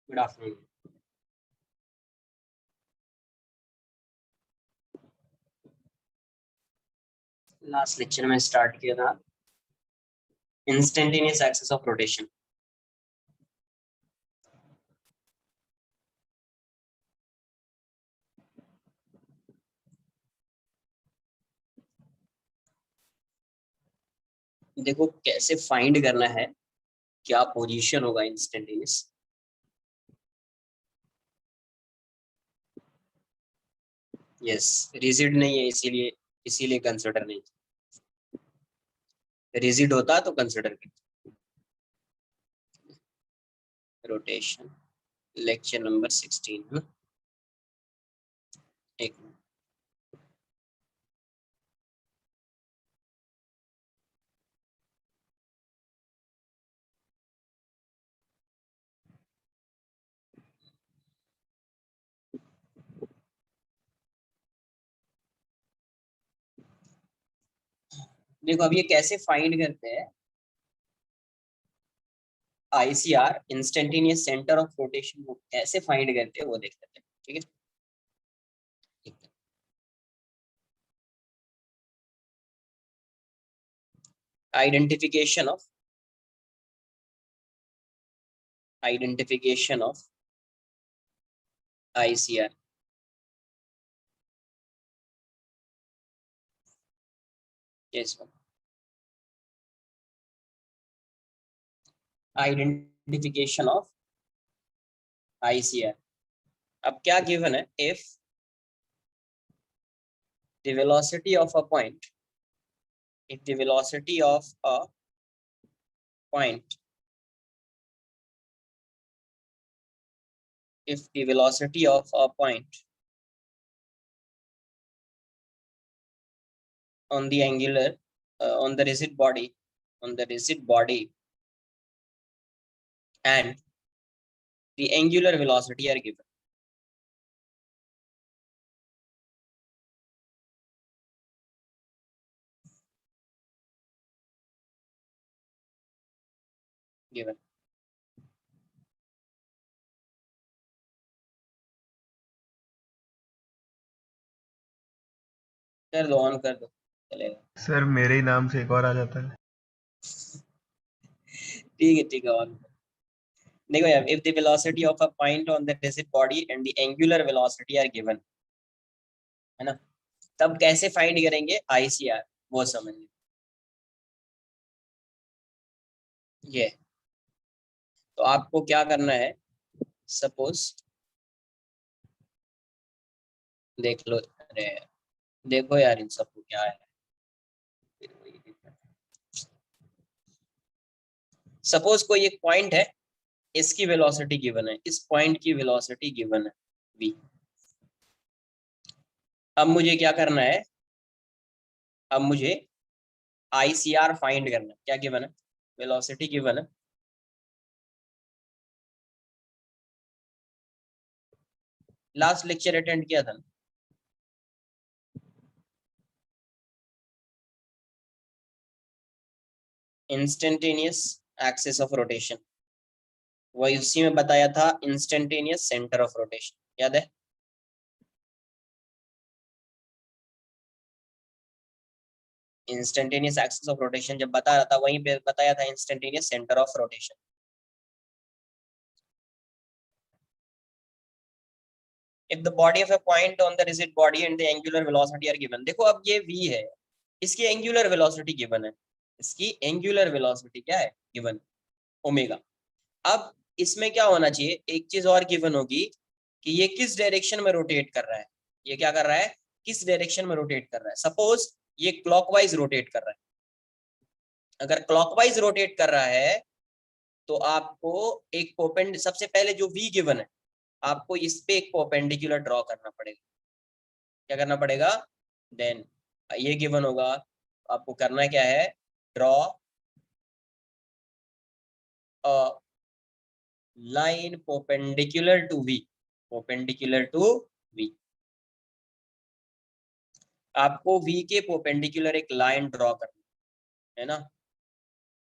Good afternoon. Last lecture में start किया था इंस्टेंटेनियस एक्सेस ऑफ रोटेशन। देखो कैसे फाइंड करना है, क्या पोजीशन होगा इंस्टेंटेनियस। यस, रिजिड नहीं है, इसीलिए इसीलिए कंसिडर नहीं। रिजिड होता तो कंसिडर करते। रोटेशन लेक्चर नंबर 16 है। एक मिनट। देखो अब ये कैसे फाइंड करते हैं, ICR instantaneous centre of rotation को कैसे फाइंड करते हैं वो देख लेते हैं। ठीक है, identification of identification of ICR. Yes, identification of ICR. अब क्या गिवन है, if the velocity of a point if the velocity of a point if the velocity of a point on the angular on the rigid body and the angular velocity are given कर दो, on कर दो, चलेगा। Sir मेरे ही नाम से एक और आ जाता है। ठीक है, ऑन। देखो यार, if the velocity of a point on the rigid body and the angular velocity are given, है ना, तब कैसे फाइंड करेंगे आईसीआर, वो समझ ये। तो आपको क्या करना है, सपोज देख लो, अरे देखो यार इन सबको क्या है। सपोज कोई एक पॉइंट है, इसकी वेलोसिटी गिवन है, इस पॉइंट की वेलोसिटी गिवन है v। अब मुझे क्या करना है, अब मुझे आईसीआर फाइंड करना है। क्या गिवन है, वेलोसिटी गिवन है। लास्ट लेक्चर अटेंड किया था ना, इंस्टेंटेनियस एक्सिस ऑफ रोटेशन, वही उसी में बताया था इंस्टेंटेनियस सेंटर ऑफ रोटेशन, याद है। इंस्टेंटेनियस एक्सिस ऑफ रोटेशन जब बता रहा था, वहीं पे बताया था instantaneous centre of rotation. if the body of a point on the rigid body and the angular velocity are given। देखो अब ये v है, इसकी एंगुलर वेलोसिटी गिवन है, इसकी एंगुलर वेलोसिटी क्या है, गिवन, ओमेगा। अब इसमें क्या होना चाहिए, एक चीज और गिवन होगी कि ये किस डायरेक्शन में रोटेट कर रहा है। ये क्या कर रहा है, किस डायरेक्शन में रोटेट कर रहा है। सपोज ये क्लॉकवाइज रोटेट कर रहा है। अगर क्लॉकवाइज रोटेट कर रहा है तो आपको एक सबसे पहले जो v गिवन है, आपको इस पे एक परपेंडिकुलर ड्रॉ करना पड़ेगा। क्या करना पड़ेगा, देन ये गिवन होगा, आपको करना क्या है, draw a line perpendicular to v, perpendicular to v। आपको v के परपेंडिकुलर एक लाइन ड्रॉ करनी है ना,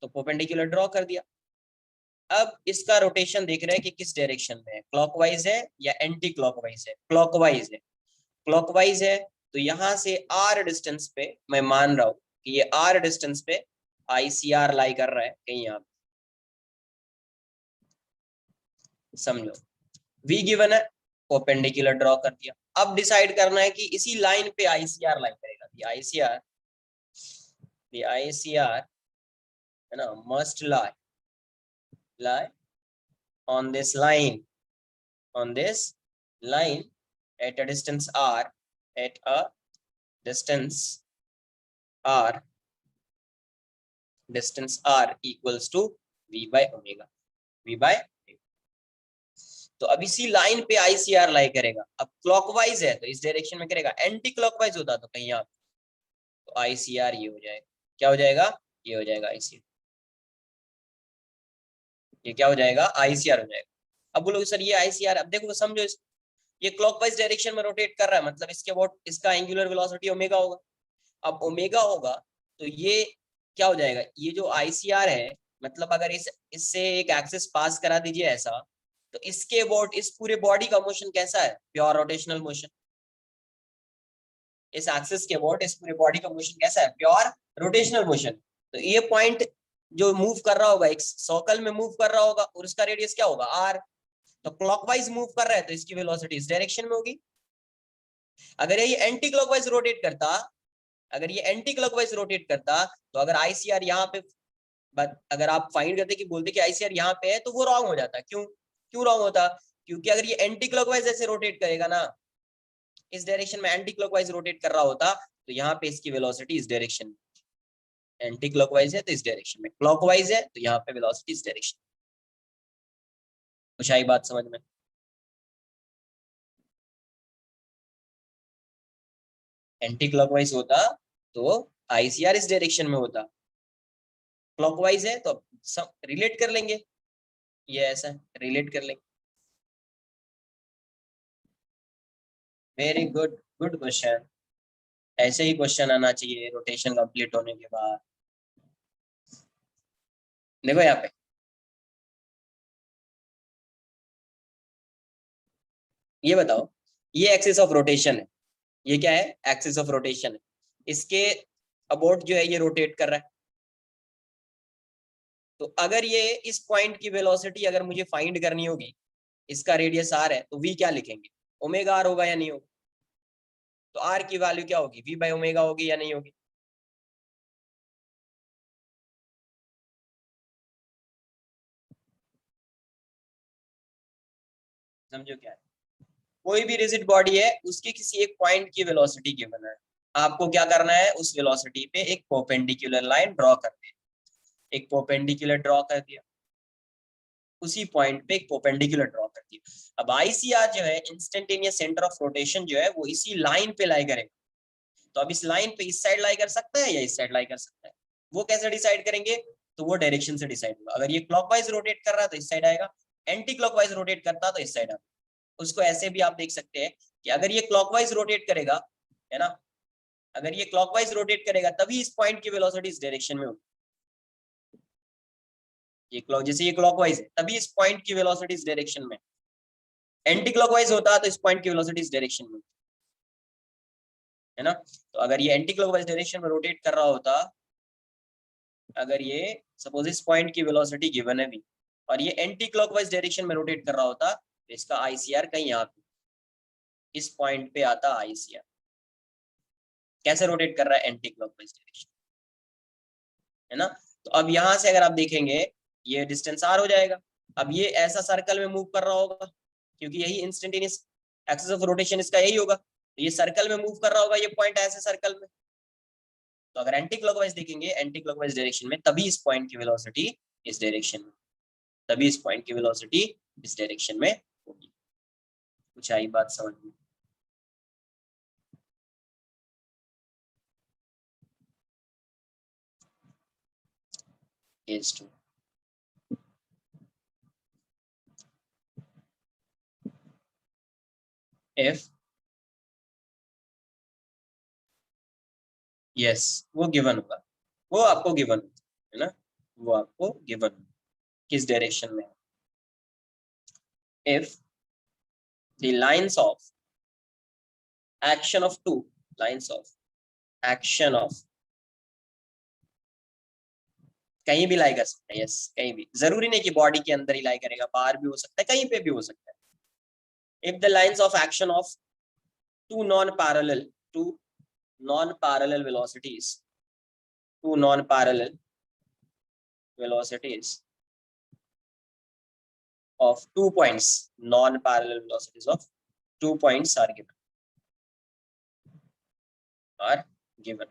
तो परपेंडिकुलर ड्रॉ कर दिया। अब इसका रोटेशन देख रहे हैं कि किस डायरेक्शन में है, क्लॉकवाइज है या एंटी क्लॉकवाइज है। क्लॉकवाइज है, क्लॉकवाइज है तो यहां से आर डिस्टेंस पे मैं मान रहा हूं कि ये आर डिस्टेंस पे आईसीआर लाई कर रहा है कहीं यहाँ, समझो। वी गिवन है, परपेंडिकुलर ड्रॉ कर दिया। अब डिसाइड करना है कि इसी लाइन पे आईसीआर लाई करेगा। आईसीआर है ना, must lie on this line, on this line at a distance r, at a distance r, distance r equals to v by omega, v by। तो अब इसी लाइन पे आईसीआर लाई करेगा। अब क्लॉकवाइज है तो इस डायरेक्शन में करेगा, एंटी क्लॉकवाइज होता तो कहीं यहाँ, तो आईसीआर ये हो जाएगा, क्या हो जाएगा, ये हो जाएगा आईसीआर, ये क्या हो जाएगा, आईसीआर हो जाएगा। अब बोलोगे सर ये आईसीआर, अब देखो समझो इस, ये क्लॉकवाइज डायरेक्शन में रोटेट कर रहा है, मतलब इसके अबाउट इसका एंगुलर वेलोसिटी ओमेगा होगा। अब ओमेगा होगा तो ये क्या हो जाएगा, ये जो आईसीआर है, मतलब अगर इससे एक एक्सिस पास करा दीजिए ऐसा, तो इसके अबाउट इस पूरे बॉडी का मोशन कैसा है, प्योर रोटेशनल मोशन। इस एक्सिस के अबाउट इस पूरे बॉडी का मोशन कैसा है, प्योर रोटेशनल मोशन। तो ये पॉइंट जो मूव कर रहा होगा, एक सर्कल में मूव कर रहा होगा और उसका रेडियस क्या होगा, आर। तो क्लॉकवाइज मूव कर रहा है तो इसकी वेलोसिटी इस डायरेक्शन में होगी। अगर ये एंटी क्लॉकवाइज रोटेट करता, अगर ये एंटी क्लॉकवाइज रोटेट करता, तो अगर आईसीआर यहाँ पे, अगर आप फाइंड करते कि बोलते कि आईसीआर यहाँ पे है, तो वो रॉन्ग हो जाता। क्यों, क्यों रॉन्ग होता, क्योंकि अगर ये एंटी क्लॉकवाइज ऐसे रोटेट करेगा ना, इस डायरेक्शन में एंटी क्लॉकवाइज रोटेट कर रहा होता, तो यहाँ पे इसकी वेलोसिटी इस डायरेक्शन में, एंटी क्लॉकवाइज है तो इस डायरेक्शन में, क्लॉकवाइज है तो यहाँ पे वेलोसिटी इस डायरेक्शन। कुछ आई बात समझ में। एंटी क्लॉकवाइज होता तो आईसीआर इस डायरेक्शन में होता, क्लॉकवाइज है तो सब रिलेट कर लेंगे, ये ऐसा रिलेट कर लेंगे। Very good, good question. ऐसे ही क्वेश्चन आना चाहिए रोटेशन कंप्लीट होने के बाद। देखो यहाँ पे, ये बताओ, ये एक्सिस ऑफ रोटेशन है, ये क्या है, एक्सिस ऑफ रोटेशन है, इसके अबाउट जो है ये रोटेट कर रहा है। तो अगर ये इस पॉइंट की वेलोसिटी अगर मुझे फाइंड करनी होगी, इसका रेडियस आर है, तो वी क्या लिखेंगे, ओमेगा आर होगा या नहीं होगा। तो आर की वैल्यू क्या होगी, वी बाई ओमेगा होगी या नहीं होगी। समझो क्या है, कोई भी रिजिड बॉडी है, उसके किसी एक पॉइंट की वेलोसिटी गिवन है, आपको क्या करना है, उस वेलोसिटी पे एक परपेंडिकुलर लाइन ड्रॉ करनी है। एक परपेंडिकुलर ड्रॉ कर दिया, उसी पॉइंट पे एक परपेंडिकुलर ड्रॉ कर दिया। अब आईसीआर जो है, इंस्टेंटेनियस सेंटर ऑफ रोटेशन जो है, वो इसी लाइन पे लाई करेगा। तो अब इस लाइन पे इस साइड लाई कर सकता है या इस साइड लाई कर सकता है, वो कैसे डिसाइड करेंगे, तो वो डायरेक्शन से डिसाइड होगा। अगर ये क्लॉकवाइज रोटेट कर रहा है तो इस साइड आएगा, एंटी क्लॉकवाइज रोटेट करता तो इस साइड आएगा। उसको ऐसे भी आप देख सकते हैं कि अगर ये क्लॉकवाइज रोटेट करेगा, है ना, अगर ये क्लॉकवाइज रोटेट करेगा तभी इस पॉइंट की वेलोसिटी इस डायरेक्शन में होगी। ये क्लॉक, जैसे ये क्लॉकवाइज है तभी इस पॉइंट की वेलोसिटी इस डायरेक्शन में, एंटी क्लॉकवाइज होता तो इस पॉइंट की वेलोसिटी इस डायरेक्शन में, है ना। तो अगर ये एंटी क्लॉकवाइज डायरेक्शन में रोटेट कर रहा होता, अगर ये सपोज इस पॉइंट की वेलोसिटी गिवन है भी, और ये एंटी क्लॉकवाइज डायरेक्शन में रोटेट कर रहा होता, तो इसका आईसीआर कहीं यहाँ पे इस पॉइंट पे आता आईसीआर। कैसे रोटेट कर रहा है, एंटी क्लॉकवाइज डायरेक्शन, है ना। तो अब यहाँ से अगर आप देखेंगे, ये डिस्टेंस आर हो जाएगा। अब ये ऐसा सर्कल में मूव कर रहा होगा, क्योंकि यही इंस्टेंटेनियस एक्सिस ऑफ रोटेशन इसका यही होगा, तो ये सर्कल में मूव कर रहा होगा, ये पॉइंट ऐसे सर्कल में। तो अगर एंटी क्लॉकवाइज देखेंगे, एंटी क्लॉकवाइज डायरेक्शन में, तभी इस पॉइंट की वेलोसिटी इस डायरेक्शन में, तभी इस पॉइंट की वेलोसिटी इस डायरेक्शन में होगी। कुछ आई बात समझ में। केस 2, if yes, वो गिवन होगा, वो आपको गिवन है ना, वो आपको गिवन, इस डायरेक्शन में, if the lines of action of two lines of action of कहीं भी लाई कर सकते हैं, यस कहीं भी, जरूरी नहीं कि बॉडी के अंदर ही लाई करेगा, बाहर भी हो सकता है, कहीं पे भी हो सकता है। If the lines of action of two non parallel two non parallel velocities two non parallel velocities of 2 points, non-parallel velocities of 2 points are given।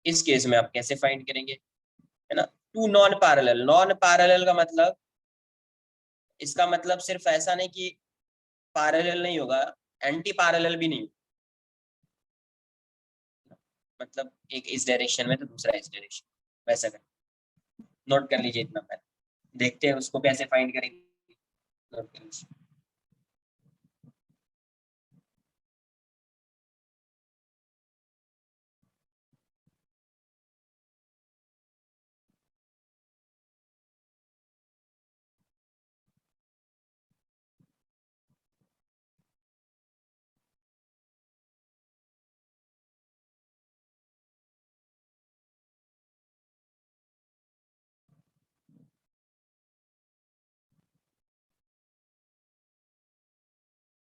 इस केस में आप कैसे फाइंड करेंगे, है ना। Two non parallel, non parallel का मतलब, इसका मतलब सिर्फ ऐसा नहीं कि पैरेलल नहीं होगा, एंटी पैरेलल भी नहीं, मतलब एक इस डायरेक्शन में तो दूसरा इस डायरेक्शन, वैसा कर नोट कर लीजिए इतना पहले, देखते हैं उसको कैसे फाइंड करेंगे, नोट कर लीजिए।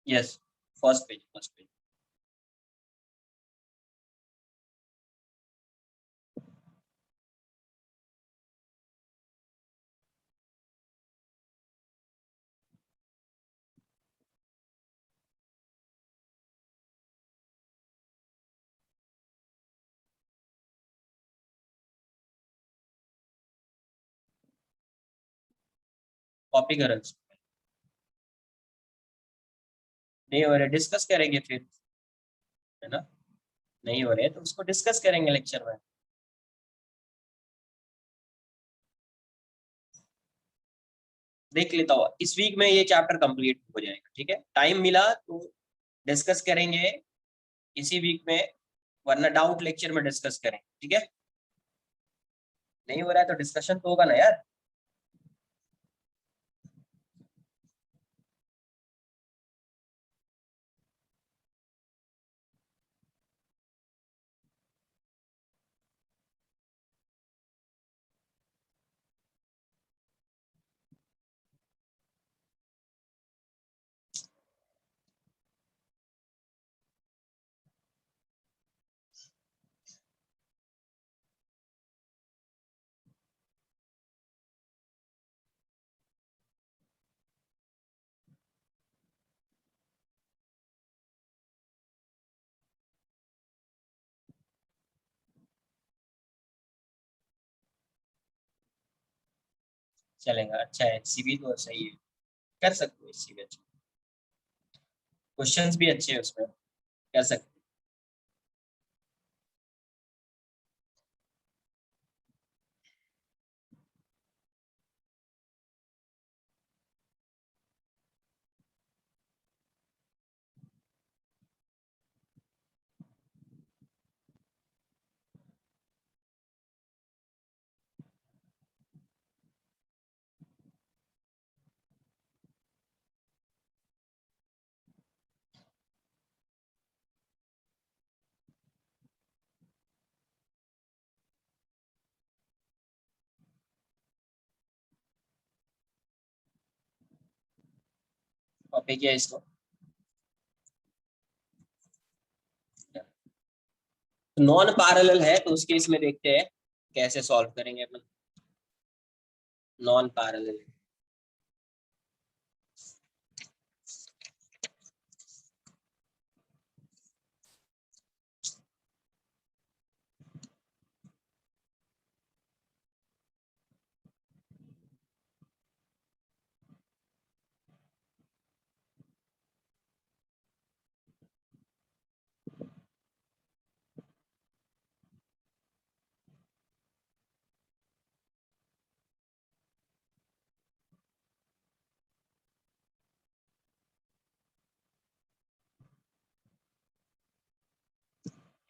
Yes, first page, first page. Copy करो, नहीं हो रहे डिस्कस करेंगे फिर, है ना, नहीं हो रहे तो उसको डिस्कस करेंगे लेक्चर में। देख लेता हूँ इस वीक में ये चैप्टर कंप्लीट हो जाएगा, ठीक है, टाइम मिला तो डिस्कस करेंगे इसी वीक में, वरना डाउट लेक्चर में डिस्कस करें, ठीक है। नहीं हो रहा है तो डिस्कशन तो होगा ना यार। चलेगा, अच्छा है, सीबी तो सही है, कर सकते हो सीबी, अच्छा, क्वेश्चंस भी अच्छे हैं उसमें, कर सकते कॉपी किया इसको, नॉन पैरेलल है तो उसके इसमें देखते हैं कैसे सॉल्व करेंगे अपन, नॉन पैरेलल।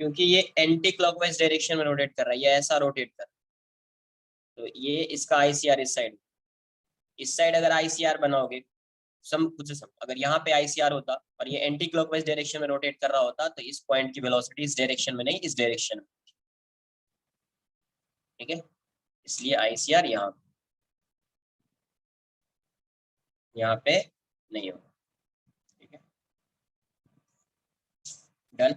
क्योंकि ये एंटी क्लॉकवाइज डायरेक्शन में रोटेट कर रहा है, ये ऐसा रोटेट कर रहा है, तो ये इसका आईसीआर इस साइड अगर आईसीआर बनाओगे अगर यहाँ पे आईसीआर होता और ये एंटी क्लॉकवाइज डायरेक्शन में रोटेट कर रहा होता तो इस पॉइंट की वेलोसिटी इस डायरेक्शन में नहीं, इस डायरेक्शन में, ठीक है। इसलिए आईसीआर यहाँ पे नहीं होगा, ठीक है, डन।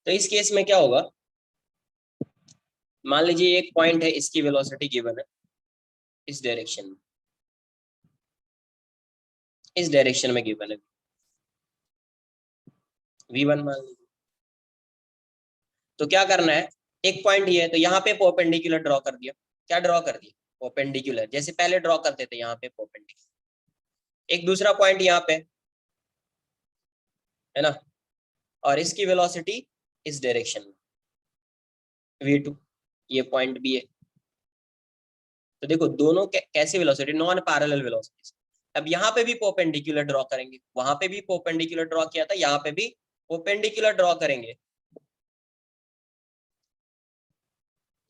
तो इस केस में क्या होगा, मान लीजिए एक पॉइंट है, इसकी वेलोसिटी गिवन है इस डायरेक्शन में, इस डायरेक्शन में गिवन है v1 मान लीजिए। तो क्या करना है, एक पॉइंट ये है तो यहाँ पे परपेंडिकुलर ड्रॉ कर दिया। क्या ड्रॉ कर दिया, परपेंडिकुलर, जैसे पहले ड्रॉ करते थे यहाँ पे परपेंडिकुलर। एक दूसरा पॉइंट यहाँ पे है ना, और इसकी वेलोसिटी इस डायरेक्शन में v2, ये पॉइंट भी है। तो देखो दोनों कैसे वेलोसिटी, नॉन पैरेलल वेलोसिटीज। अब यहाँ पे भी परपेंडिकुलर ड्रॉ करेंगे, वहां पे भी परपेंडिकुलर ड्रॉ किया था, यहाँ पे भी परपेंडिकुलर ड्रॉ करेंगे।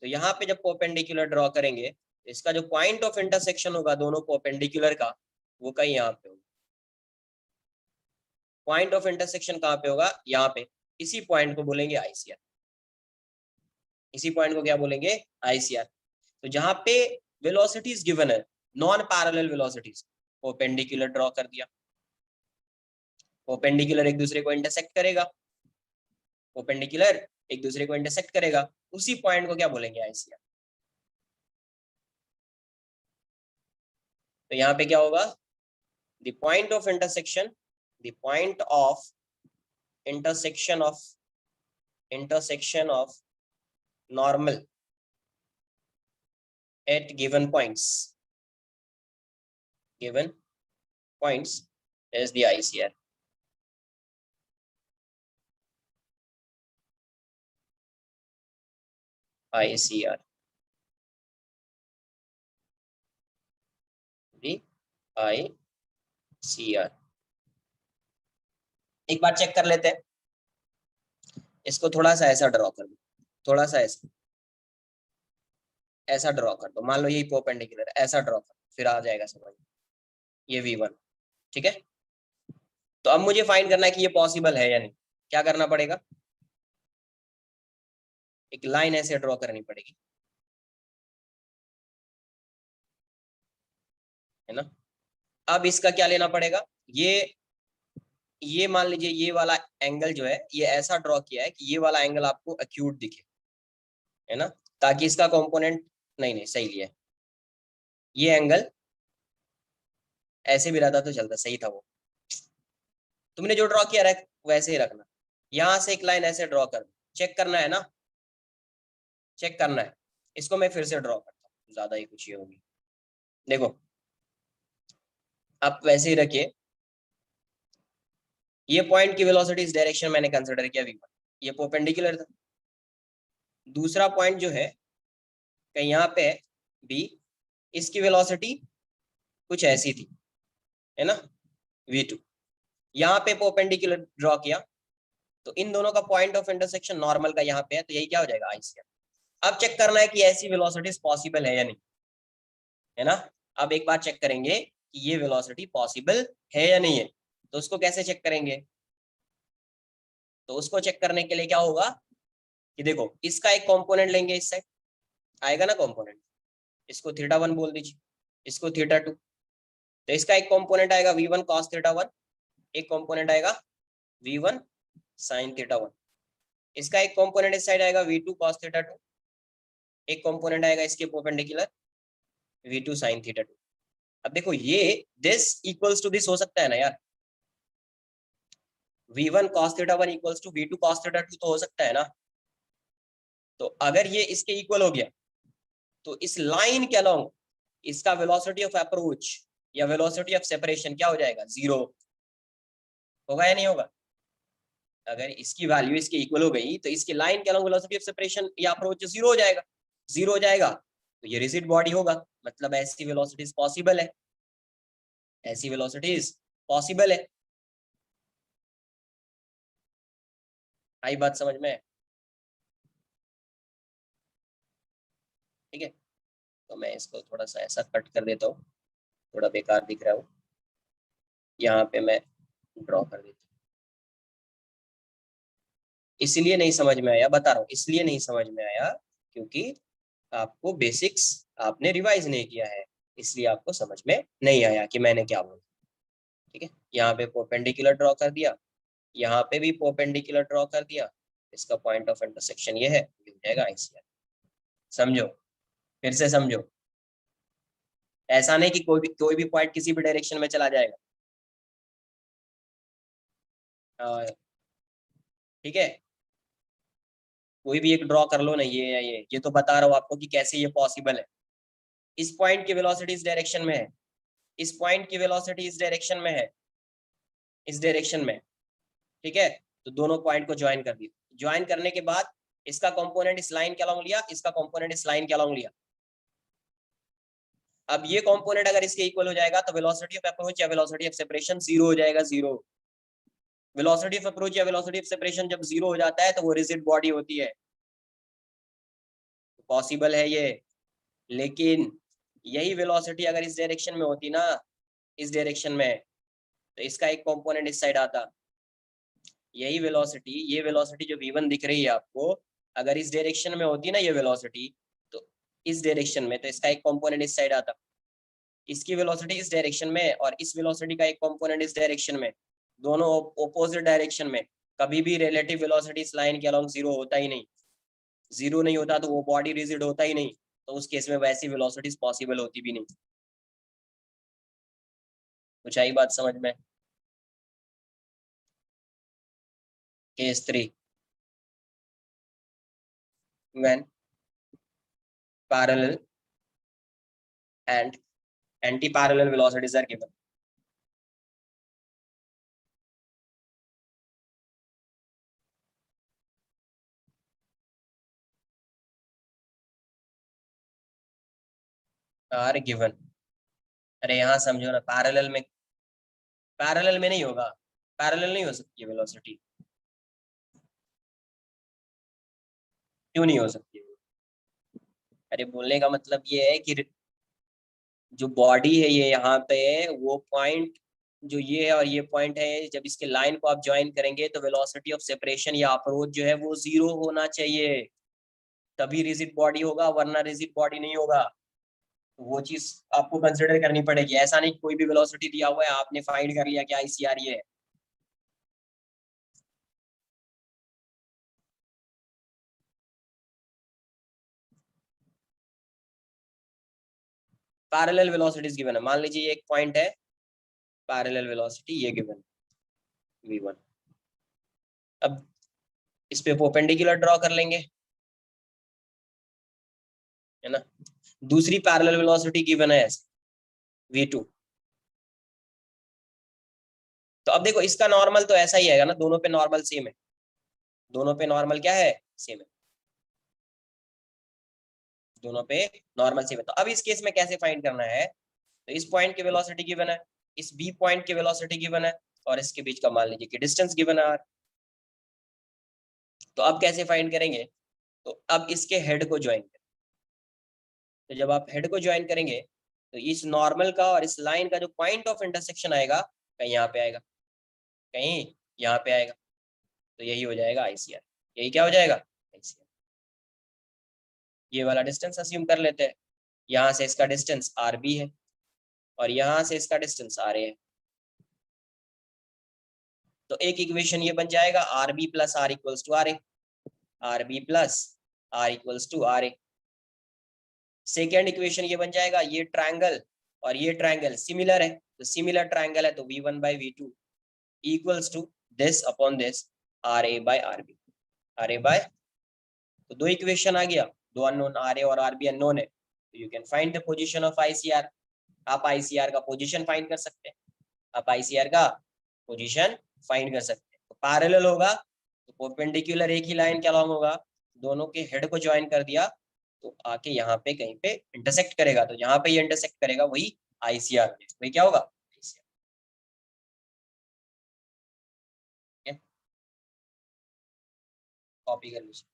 तो यहाँ पे जब परपेंडिकुलर ड्रॉ करेंगे तो इसका जो पॉइंट ऑफ इंटरसेक्शन होगा दोनों परपेंडिकुलर का, वो कहीं यहाँ पे होगा। पॉइंट ऑफ इंटरसेक्शन कहाँ पे होगा, यहाँ पे। इसी पॉइंट को बोलेंगे आईसीआर, इसी पॉइंट को क्या बोलेंगे, आईसीआर। तो जहां पे वेलोसिटीज गिवन है, non parallel velocities, perpendicular draw कर दिया। परपेंडिकुलर एक दूसरे को इंटरसेक्ट करेगा, परपेंडिकुलर एक दूसरे को इंटरसेक्ट करेगा, उसी पॉइंट को क्या बोलेंगे, आईसीआर। तो यहाँ पे क्या होगा, the point of intersection, the point of intersection of normal at given points is the ICR. ICR, the ICR। एक बार चेक कर लेते हैं, इसको थोड़ा सा ऐसा ड्रॉ कर दो, थोड़ा सा ऐसा ड्रॉ कर दो। मान लो यही परपेंडिकुलर, ऐसा ड्रॉ कर, फिर आ जाएगा समझ। ये v1, ठीक है। तो अब मुझे फाइंड करना है कि ये पॉसिबल है या नहीं। क्या करना पड़ेगा, एक लाइन ऐसे ड्रॉ करनी पड़ेगी, है ना। अब इसका क्या लेना पड़ेगा, ये मान लीजिए ये वाला एंगल जो है, ये ऐसा ड्रॉ किया है कि ये वाला एंगल आपको एक्यूट दिखे, है ना, ताकि इसका कंपोनेंट, नहीं सही लिया है, ये एंगल ऐसे भी रहता तो चलता, सही था वो। तुमने जो ड्रॉ किया वैसे ही रखना। यहां से एक लाइन ऐसे ड्रॉ कर, चेक करना है ना, चेक करना है। इसको मैं फिर से ड्रॉ करता हूँ, ज्यादा ही कुछ ये होगी। देखो आप वैसे ही रखिए, ये पॉइंट की वेलोसिटी इस डायरेक्शन मैंने कंसीडर किया v1, ये परपेंडिकुलर था। दूसरा पॉइंट जो है कहीं यहाँ पे है b, इसकी वेलोसिटी कुछ ऐसी थी, है ना, v2। यहाँ पे परपेंडिकुलर ड्रॉ किया, तो इन दोनों का पॉइंट ऑफ इंटरसेक्शन नॉर्मल का यहाँ पे है, तो यही क्या हो जाएगा, आईसीआर। अब चेक करना है कि ऐसी वेलोसिटीज पॉसिबल है या नहीं, है ना। अब एक बार चेक करेंगे कि ये वेलोसिटी पॉसिबल है या नहीं है। तो उसको कैसे चेक करेंगे, तो उसको चेक करने के लिए क्या होगा कि देखो इसका एक कंपोनेंट लेंगे, इस साइड आएगा ना कंपोनेंट, इसको θ1 बोल दीजिए, इसको θ2। तो इसका एक कंपोनेंट आएगा v1 cos θ1, एक कंपोनेंट आएगा v1 sin θ1। इसका एक कंपोनेंट इस साइड आएगा v2 cos θ2, एक कंपोनेंट आएगा इसके परपेंडिकुलर v2 sin θ2। अब देखो ये दिस इक्वल्स टू दिस हो सकता है ना यार, v1 cos θ1 equals to v2 cos θ2 तो हो सकता है ना। तो अगर ये इसके इक्वल हो गया तो इस लाइन के अलोंग इसका वेलोसिटी ऑफ अप्रोच या वेलोसिटी ऑफ सेपरेशन क्या हो जाएगा, 0 होगा या नहीं होगा। अगर इसकी वैल्यू इसके इक्वल हो गई तो इसकी लाइन के अलोंग वेलोसिटी ऑफ सेपरेशन या अप्रोच 0 हो जाएगा, 0 हो जाएगा तो ये रिजिड बॉडी होगा, मतलब ऐसी वेलोसिटीज पॉसिबल है, ऐसी वेलोसिटीज पॉसिबल है। आई बात समझ में? ठीक है, तो मैं इसको थोड़ा सा ऐसा कट कर देता हूँ, थोड़ा बेकार दिख रहा हूँ, यहाँ पे मैं ड्रॉ कर देता हूँ। इसलिए नहीं समझ में आया, बता रहा हूँ, इसलिए नहीं समझ में आया क्योंकि आपको बेसिक्स आपने रिवाइज नहीं किया है, इसलिए आपको समझ में नहीं आया कि मैंने क्या बोला। ठीक है, यहाँ पे परपेंडिकुलर ड्रॉ कर दिया, यहाँ पे भी परपेंडिकुलर ड्रॉ कर दिया, इसका पॉइंट ऑफ इंटरसेक्शन ये है, ये हो जाएगा आईसीआर। समझो, फिर से समझो, ऐसा नहीं कि कोई भी पॉइंट किसी भी डायरेक्शन में चला जाएगा। ठीक है, कोई भी एक ड्रॉ कर लो ना, ये या ये तो बता रहा हूँ आपको कि कैसे ये पॉसिबल है। इस पॉइंट की वेलोसिटी इस डायरेक्शन में है, इस पॉइंट की वेलोसिटी इस डायरेक्शन में है, इस डायरेक्शन में। ठीक है, तो दोनों पॉइंट को ज्वाइन कर दिया, ज्वाइन करने के बाद इसका कंपोनेंट इस लाइन के अलोंग लिया, इसका कंपोनेंट इस लाइन के अलोंग लिया। अब ये कंपोनेंट अगर इसके इक्वल हो जाएगा तो वेलोसिटी ऑफ अप्रोच या वेलोसिटी ऑफ सेपरेशन जीरो हो जाएगा, जीरो। वेलोसिटी ऑफ अप्रोच या वेलोसिटी ऑफ सेपरेशन जब जीरो हो जाता है तो वो रिजिड बॉडी होती है, पॉसिबल है ये। लेकिन यही वेलोसिटी अगर इस डायरेक्शन में होती ना, इस डायरेक्शन में, तो इसका एक कंपोनेंट इस साइड आता। यही वेलोसिटी, ये वेलोसिटी जो v1 दिख रही है आपको, अगर इस डायरेक्शन में होती ना ये वेलोसिटी, तो इस डायरेक्शन में, तो इसका एक कंपोनेंट इस साइड आता। इसकी वेलोसिटी इस डायरेक्शन में और इस वेलोसिटी का एक कंपोनेंट इस डायरेक्शन में, दोनों ऑपोजिट डायरेक्शन में। कभी भी रिलेटिव वेलोसिटी इस लाइन के अलोंग जीरो होता ही नहीं, जीरो नहीं होता तो वो बॉडी रिजिड होता ही नहीं, तो उस केस में वैसी वेलोसिटीज पॉसिबल होती भी नहीं। कुछ आई बात समझ में? Case 3, when parallel and anti-parallel velocities are given. Are given, अरे यहाँ समझो ना, पैरेलल में नहीं होगा, पैरेलल नहीं हो सकती है वेलोसिटी। क्यों नहीं हो सकती है? अरे बोलने का मतलब ये है कि जो बॉडी है ये यहाँ पे है, वो पॉइंट जो ये है और ये पॉइंट है, जब इसके लाइन को आप ज्वाइन करेंगे तो वेलोसिटी ऑफ सेपरेशन या अप्रोच जो है वो जीरो होना चाहिए, तभी रिजिड बॉडी होगा, वरना रिजिड बॉडी नहीं होगा। तो वो चीज आपको कंसिडर करनी पड़ेगी, ऐसा नहीं कोई भी वेलोसिटी दिया हुआ है आपने फाइंड कर लिया कि आईसीआर ये है। पैरेलल वेलोसिटीज गिवन है, मान लीजिए एक पॉइंट है, पैरेलल वेलोसिटी ये गिवन v1। अब इस पे परपेंडिकुलर ड्रॉ कर लेंगे, है ना। दूसरी पैरेलल वेलोसिटी गिवन है v2। तो अब देखो इसका नॉर्मल तो ऐसा ही है ना, दोनों पे नॉर्मल सेम है, दोनों पे नॉर्मल क्या है, सेम है, दोनों पे नॉर्मल सेम है। तो अब इस केस में कैसे फाइंड करना है, तो इस पॉइंट की वेलोसिटी गिवन है, इस बी पॉइंट की वेलोसिटी गिवन है, और इसके बीच का मान लीजिए कि डिस्टेंस गिवन है r। तो अब कैसे फाइंड करेंगे, तो अब इसके हेड को ज्वाइन करें। तो जब आप हेड को ज्वाइन करेंगे तो इस नॉर्मल का और इस लाइन का जो पॉइंट ऑफ इंटरसेक्शन आएगा, कहीं यहाँ पे आएगा, कहीं यहाँ पे आएगा, तो यही हो जाएगा आईसीआर। यही क्या हो जाएगा, आईसीआर। ये वाला डिस्टेंस अज्यूम कर लेते हैं, यहाँ से इसका डिस्टेंस आर बी है और यहाँ से इसका डिस्टेंस आर ए है। तो एक इक्वेशन ये बन जाएगा r B plus r equals to are a, r B plus r equals to are a. Second equation ये बन जाएगा, ये ट्रायंगल और ये ट्रायंगल सिमिलर है, तो सिमिलर ट्रायंगल है तो v1 by v2 equals to this upon this, r A by r b, r A by. तो दो इक्वेशन आ गया, दो अननोन आर ए और आर बी अननोन है, तो you can find the position of ICR. आप आईसीआर का position find कर सकते हैं, आप आईसीआर का पोजीशन फाइंड कर सकते हैं। तो पैरेलल होगा तो परपेंडिकुलर एक ही लाइन के अलॉन्ग होगा, दोनों के हेड को ज्वाइन कर दिया तो आके यहाँ पे कहीं पे इंटरसेक्ट करेगा, तो यहाँ पे ये इंटरसेक्ट करेगा वही आईसीआर, वही क्या होगा, कॉपी कर लीजिए।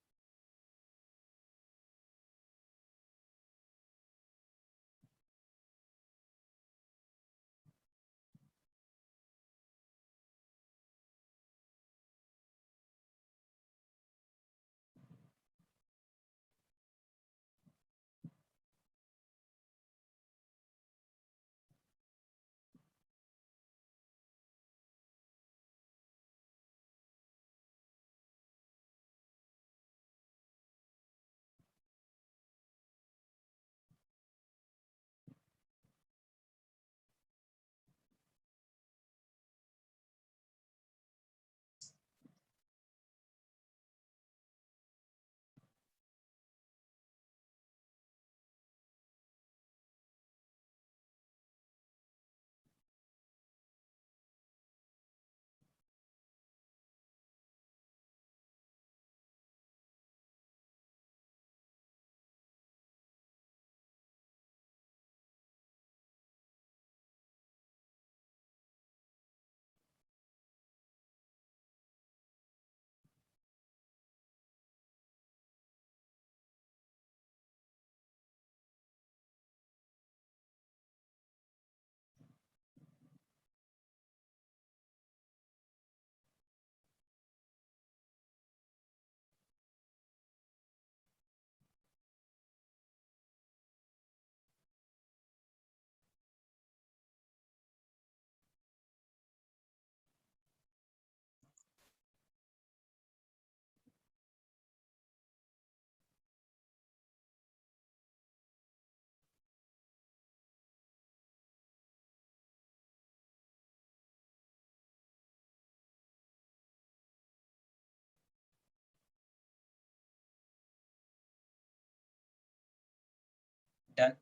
डन।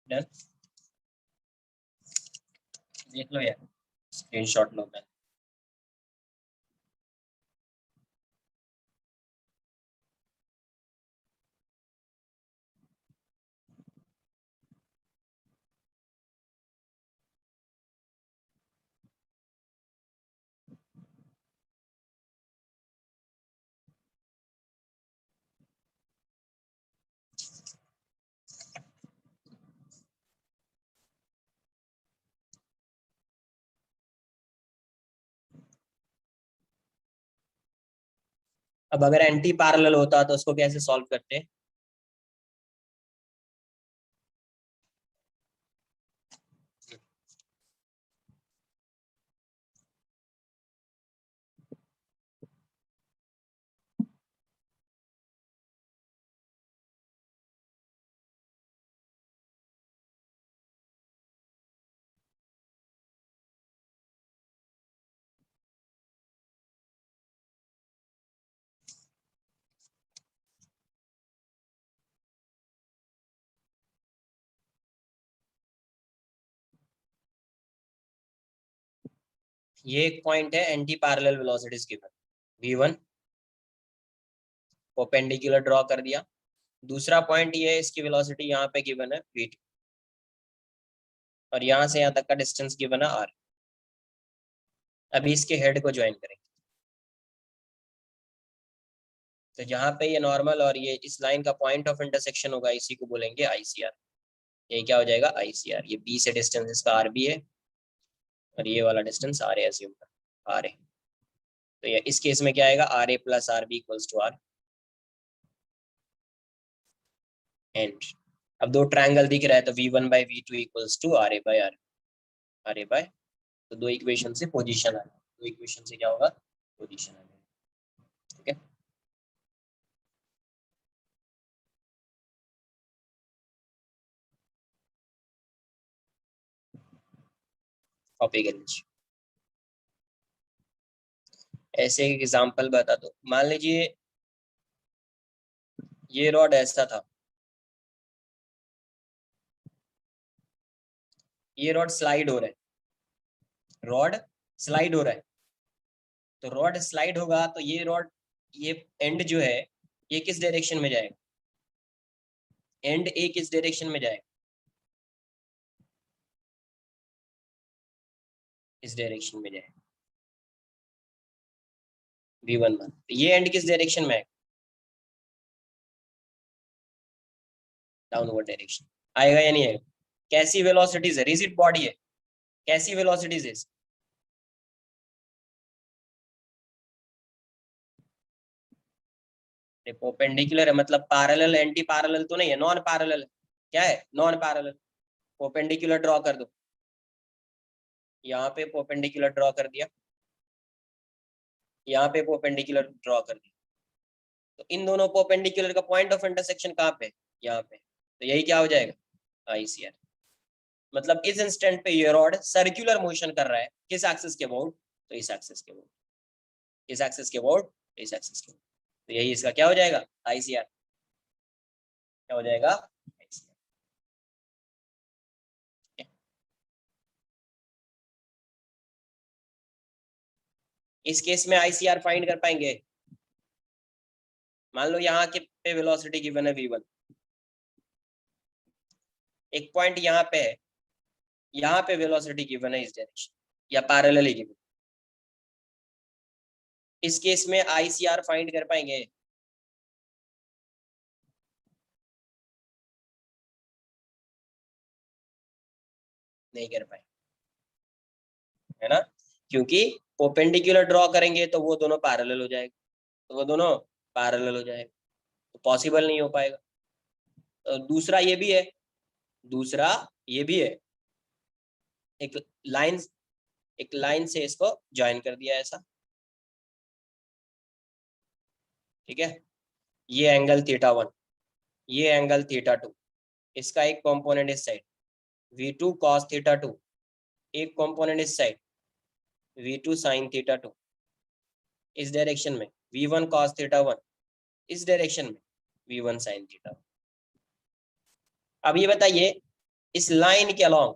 डन, देख लो यार, स्क्रीनशॉट लो मैं। अब अगर एंटी पैरेलल होता तो उसको कैसे सॉल्व करते? ये एक पॉइंट है, anti parallel velocities given, v1 perpendicular draw कर दिया। दूसरा पॉइंट ये है, इसकी वेलोसिटी यहाँ पे गिवन है v2, और यहाँ से यहाँ तक का डिस्टेंस गिवन है r। अभी इसके हेड को ज्वाइन करेंगे, तो जहाँ पे ये नॉर्मल और ये इस लाइन का पॉइंट ऑफ इंटरसेक्शन होगा, इसी को बोलेंगे ICR। ये क्या हो जाएगा ICR। ये B से डिस्टेंस इसका RB है, और ये वाला डिस्टेंस आर ए एज्यूम कर, आर ए। तो ये इस केस में क्या आएगा, R A plus R B equals to R and. अब दो ट्रायंगल दिख रहा है तो v1/v2 equals to R A by R, R A by, तो दो इक्वेशन से पोजीशन आ गया, दो इक्वेशन से क्या होगा, पोजीशन आ गया। ठीक है, कॉपी कर लीजिए। ऐसे एक एग्जांपल बता दो, मान लीजिए ये रॉड ऐसा था, ये रॉड स्लाइड हो रहा है, रॉड स्लाइड हो रहा है, तो रॉड स्लाइड होगा तो ये रॉड, ये एंड जो है ये किस डायरेक्शन में जाएगा, एंड ए किस डायरेक्शन में जाएगा, इस डायरेक्शन में जाएगा v1, ये एंड किस डायरेक्शन में आएगा, डाउनवर्ड डायरेक्शन आएगा या नहीं आएगा। कैसी वेलोसिटीज है, रिजिड बॉडी है, कैसी वेलोसिटीज है, परपेंडिकुलर है, मतलब पैरेलल एंटी पैरेलल तो नहीं है, नॉन पैरेलल है। क्या है, नॉन पैरेलल। परपेंडिकुलर ड्रॉ कर दो, यहाँ पे परपेंडिकुलर ड्रॉ कर दिया, यहाँ पे परपेंडिकुलर ड्रॉ कर दिया, तो इन दोनों परपेंडिकुलर का पॉइंट ऑफ इंटरसेक्शन कहाँ पे, यहाँ पे, तो यही क्या हो जाएगा, ICR। मतलब इस इंस्टेंट पे ये रॉड सर्कुलर मोशन कर रहा है, किस एक्सिस के अबाउट, तो इस एक्सिस के अबाउट, इस एक्सिस के अबाउट, इस एक्सिस के अबाउट, तो यही इसका क्या हो जाएगा, ICR। क्या हो जाएगा, ICR। इस केस में ICR फाइंड कर पाएंगे। मान लो यहाँ के पे वेलोसिटी गिवन है v1, एक पॉइंट यहाँ पे है, यहाँ पे वेलोसिटी गिवन है इस डायरेक्शन या पैरेलली गिवन, इस केस में ICR फाइंड कर पाएंगे, नहीं कर पाए, है ना, क्योंकि परपेंडिकुलर ड्रॉ करेंगे तो वो दोनों पैरेलल हो जाएगा, तो वो दोनों पैरेलल हो जाएगा, तो पॉसिबल नहीं हो पाएगा। तो दूसरा ये भी है, दूसरा ये भी है, एक लाइन, एक लाइन से इसको ज्वाइन कर दिया ऐसा, ठीक है, ये एंगल θ1, ये एंगल θ2, इसका एक कंपोनेंट इस साइड v2 cos θ2, एक कंपोनेंट इस साइड v2 sin θ2, इस डायरेक्शन में v1 cos θ1, इस डायरेक्शन में v1 sin θ1। अब ये बताइए इस लाइन के अलोंग,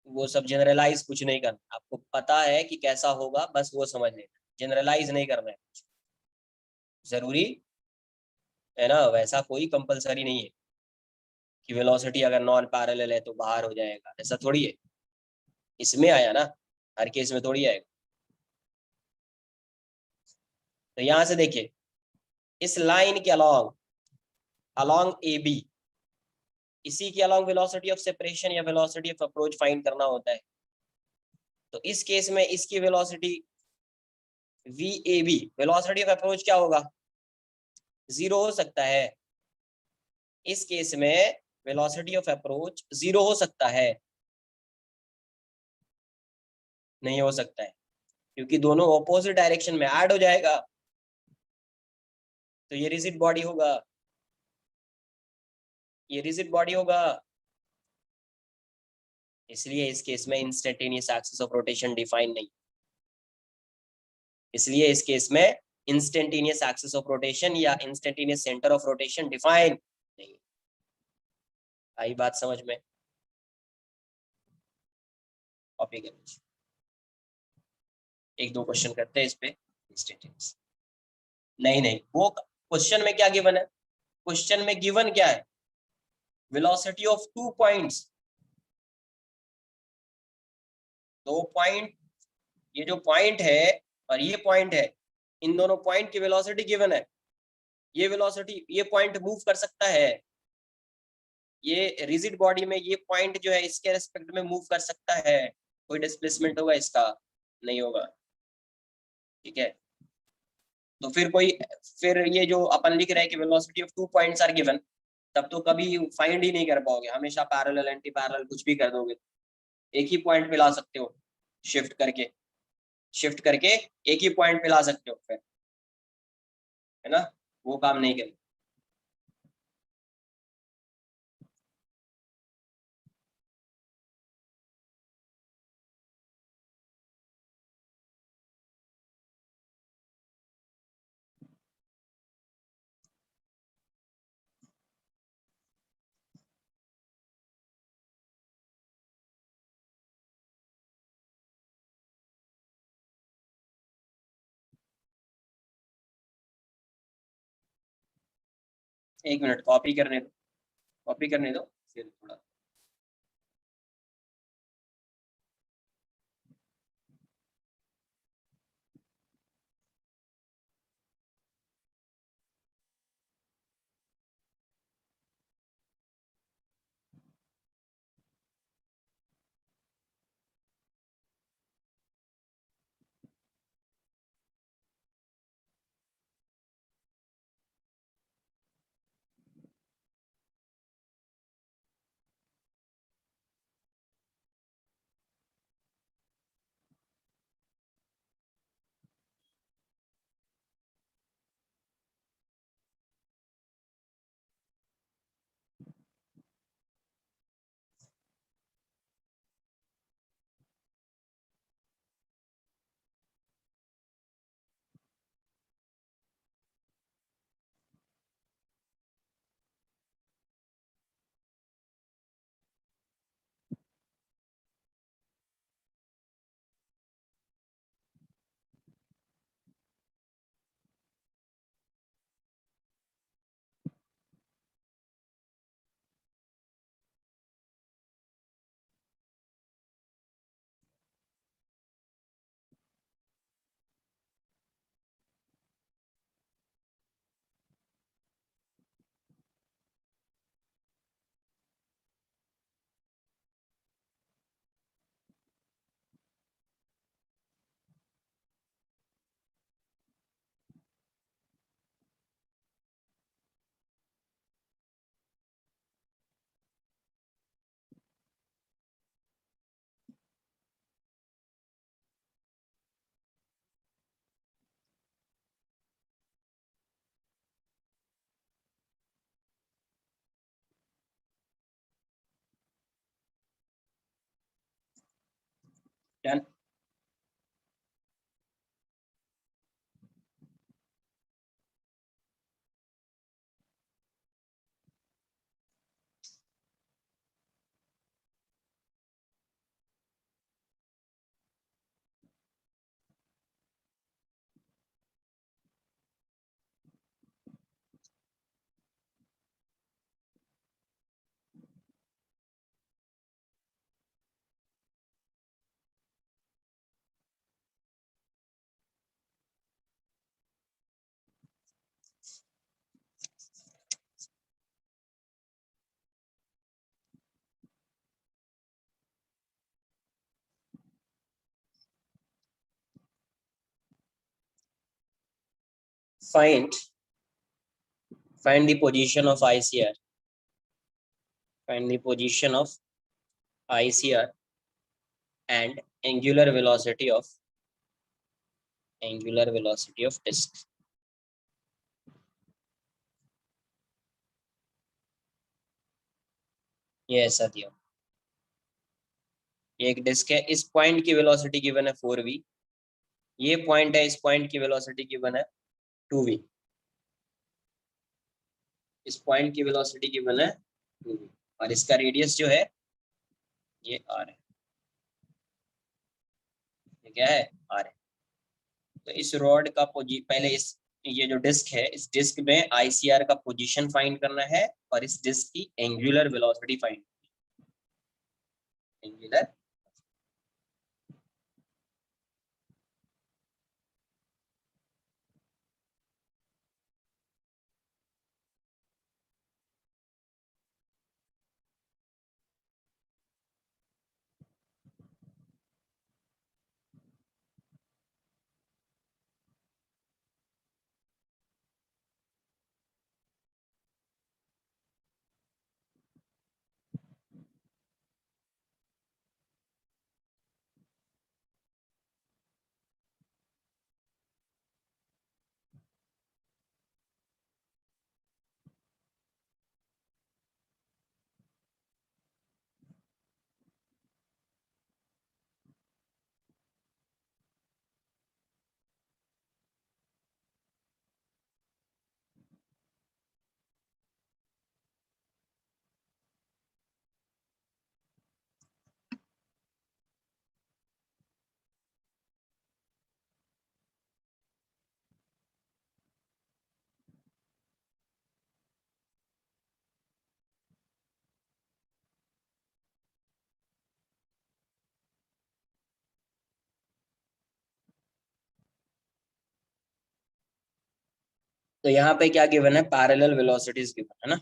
वो सब जनरलाइज कुछ नहीं करना, आपको पता है कि कैसा होगा, बस वो समझ लेना, जनरलाइज नहीं करना है, जरूरी है ना, वैसा कोई कंपलसरी नहीं है कि वेलोसिटी अगर नॉन पैरेलल है तो बाहर हो जाएगा, ऐसा थोड़ी है, इसमें आया ना, हर केस में थोड़ी आएगा। तो यहां से देखिए, इस लाइन के अलोंग, अलोंग AB, इसी के अलोंग वेलोसिटी ऑफ सेपरेशन या वेलोसिटी ऑफ अप्रोच फाइंड करना होता है, तो इस केस में इसकी velocity VAB, velocity of approach क्या होगा, 0 हो सकता है, इस केस में वेलोसिटी ऑफ अप्रोच 0 हो सकता है, नहीं हो सकता है, क्योंकि दोनों ऑपोजिट डायरेक्शन में ऐड हो जाएगा, तो ये रिजिड बॉडी होगा, ये रिजिड बॉडी होगा, इसलिए इस केस में instantaneous axis of rotation define नहीं, इसलिए इस केस में इंस्टेंटेनियस एक्सिस ऑफ रोटेशन या instantaneous centre of rotation define नहीं। आई बात समझ में, कॉपी कर लीजिए, एक दो क्वेश्चन करते हैं इस पे इंस्टेंटेनियस। नहीं नहीं, वो क्वेश्चन में क्या गिवन है, क्वेश्चन में गिवन क्या है, वेलोसिटी ऑफ 2 पॉइंट्स, 2 पॉइंट, ये जो पॉइंट है और ये पॉइंट है, इन दोनों पॉइंट की वेलोसिटी गिवन है, ये वेलोसिटी, ये पॉइंट मूव कर सकता है, ये रिजिड बॉडी में ये पॉइंट जो है इसके रेस्पेक्ट में मूव कर सकता है, कोई डिस्प्लेसमेंट होगा इसका? नहीं होगा, ठीक है। तो फिर ये जो अपन लिख रहे हैं कि velocity of 2 points are given, तब तो कभी फाइंड ही नहीं कर पाओगे, हमेशा पैरेलल एंटी पैरेलल कुछ भी कर दोगे, एक ही पॉइंट पे ला सकते हो, शिफ्ट करके शिफ्ट करके एक ही पॉइंट पे ला सकते हो फिर, है ना, वो काम नहीं करेगा। एक मिनट, कॉपी करने दो फिर थोड़ा। Done. Find find the position of ICR, find the position of ICR and angular velocity of disk। ये ऐसा दिया, ये एक डिस्क है, इस पॉइंट की वेलोसिटी गिवन है 4v, ये पॉइंट है, इस पॉइंट की वेलोसिटी गिवन है 2v, इस पॉइंट की वेलोसिटी गिवन है 2v, और इसका रेडियस जो है ये r है, ये क्या है, r है। तो इस रॉड का पहले इस ये जो डिस्क है, इस डिस्क में ICR का पोजीशन फाइंड करना है और इस डिस्क की एंगुलर वेलोसिटी फाइंड, एंगुलर। तो यहाँ पे क्या गिवन है, पैरेलल वेलोसिटीज गिवन है ना,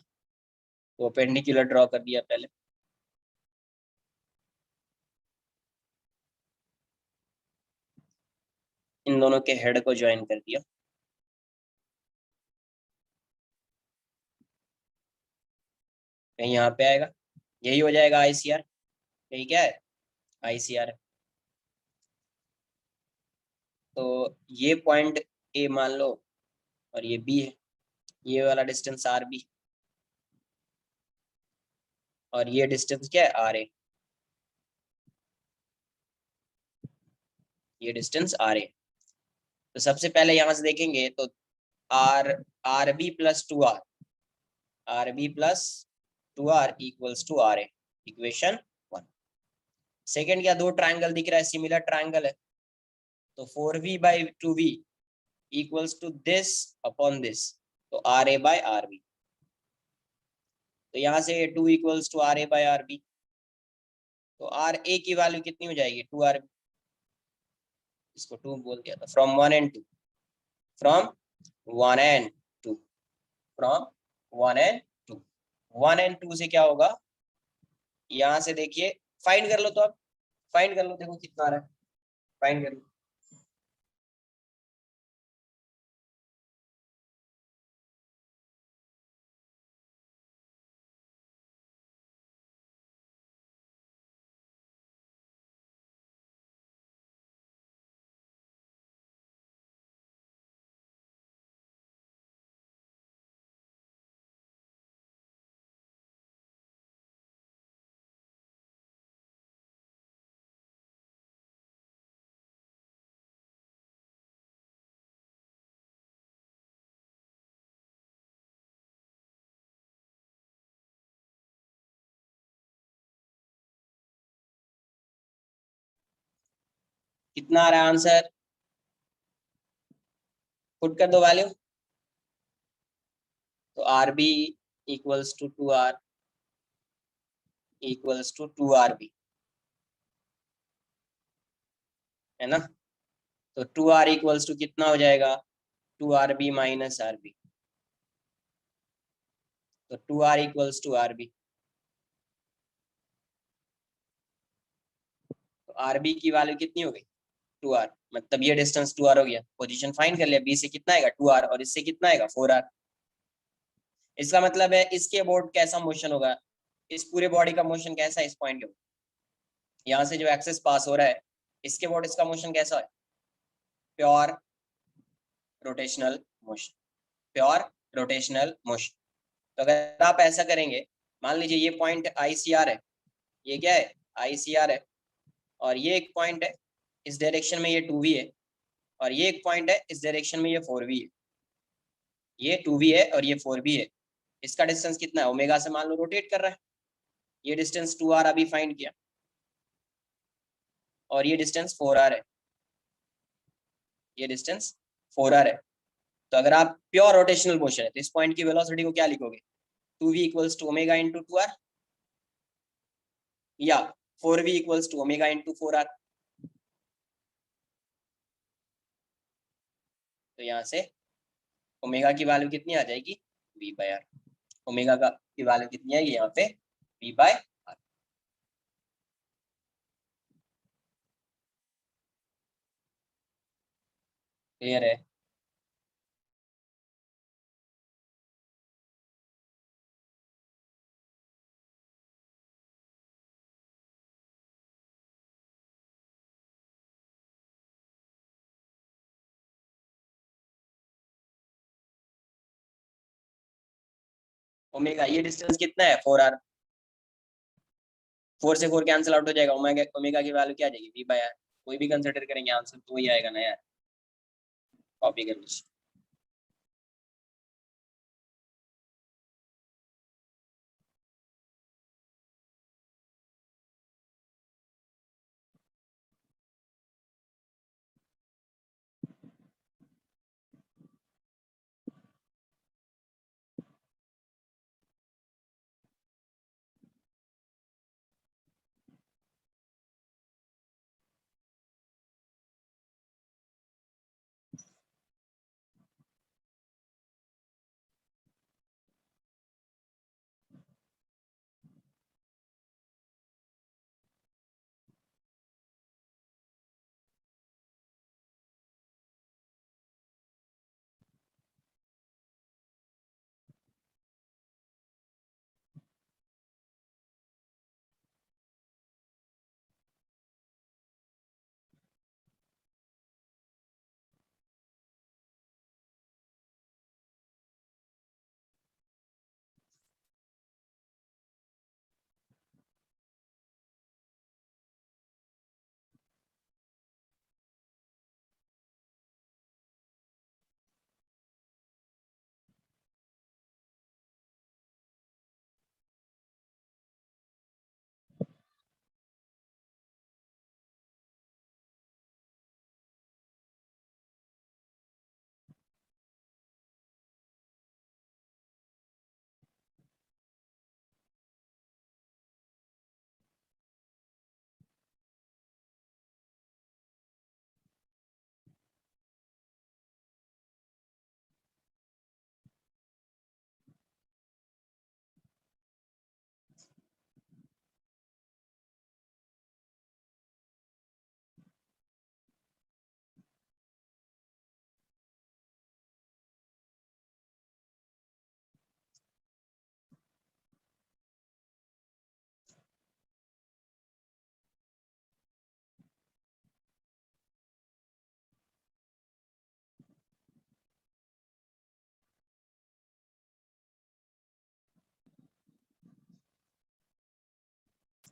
तो पेंडिकुलर ड्रॉ कर दिया पहले। इन दोनों के हेड को ज्वाइन कर दिया। कहीं यहाँ पे आएगा, यही हो जाएगा आईसीआर। यही क्या है, आईसीआर। तो ये पॉइंट ए मान लो और ये बी है, ये वाला डिस्टेंस आर बी, और ये डिस्टेंस क्या है, आर ए। ये डिस्टेंस आर ए। तो सबसे पहले यहां से देखेंगे तो R R B plus two R B plus two R equals to are A, equation 1। Second क्या, दो ट्राइंगल दिख रहा है, सिमिलर ट्राइंगल है, तो 4v/2v equals to this upon this, तो r A by r B. तो यहाँ से 2 equals to R A by r B, तो आर ए की वैल्यू कितनी हो जाएगी, 2 आर बी। इसको 2 बोल दिया था, from 1 and 2, from 1 and 2, from 1 and 2। 1 and 2 से क्या होगा, यहाँ से देखिए फाइंड कर लो, तो अब फाइंड कर लो, देखो कितना आ रहा है, फाइंड कर लो। कितना आ रहा है आंसर, पुट कर दो वैल्यू। तो R B equals to 2 R equals to 2 R B, है ना। तो 2 आर इक्वल्स टू कितना हो जाएगा, 2 R B minus R B, तो 2 R equals to R B. तो आर बी की वैल्यू कितनी हो गई, 2 आर, मतलब ये डिस्टेंस 2 आर हो गया। पोजीशन फाइंड कर लिया, बी से कितना आएगा 2 आर, और इससे कितना आएगा 4 आर। इसका मतलब है इसके अबाउट कैसा मोशन होगा, इस पूरे बॉडी का मोशन कैसा है इस पॉइंट के, यहाँ से जो एक्सेस पास हो रहा है, इसके अबाउट इसका मोशन कैसा है, pure rotational motion, pure rotational motion. तो अगर आप ऐसा करेंगे, मान लीजिए ये पॉइंट आईसीआर है, ये क्या है, आईसीआर है, और ये एक पॉइंट है इस डायरेक्शन में, ये 2v है, और ये एक पॉइंट है इस डायरेक्शन में, ये 4v है। ये 2v है और ये 4v है। इसका डिस्टेंस कितना है, ओमेगा से मान लो रोटेट कर रहा है। ये डिस्टेंस 2r अभी फाइंड किया, और ये डिस्टेंस 4r है, ये डिस्टेंस 4r है। तो अगर आप प्योर रोटेशनल मोशन है, तो इस पॉइंट की वेलोसिटी को क्या लिखोगे, 2v equals to omega into 2r, या 4v equals to omega into 4r। तो यहाँ से ओमेगा की वैल्यू कितनी आ जाएगी, v/r। ओमेगा का की वैल्यू कितनी आएगी यहाँ पे, v/r। क्लियर है। ओमेगा ये डिस्टेंस कितना है, 4r, 4 से 4 कैंसिल आउट हो जाएगा, ओमेगा ओमेगा की वैल्यू क्या आ जाएगी, v/r। कोई भी कंसिडर करेंगे आंसर तो वही आएगा ना यार, कॉपी कर लीजिए।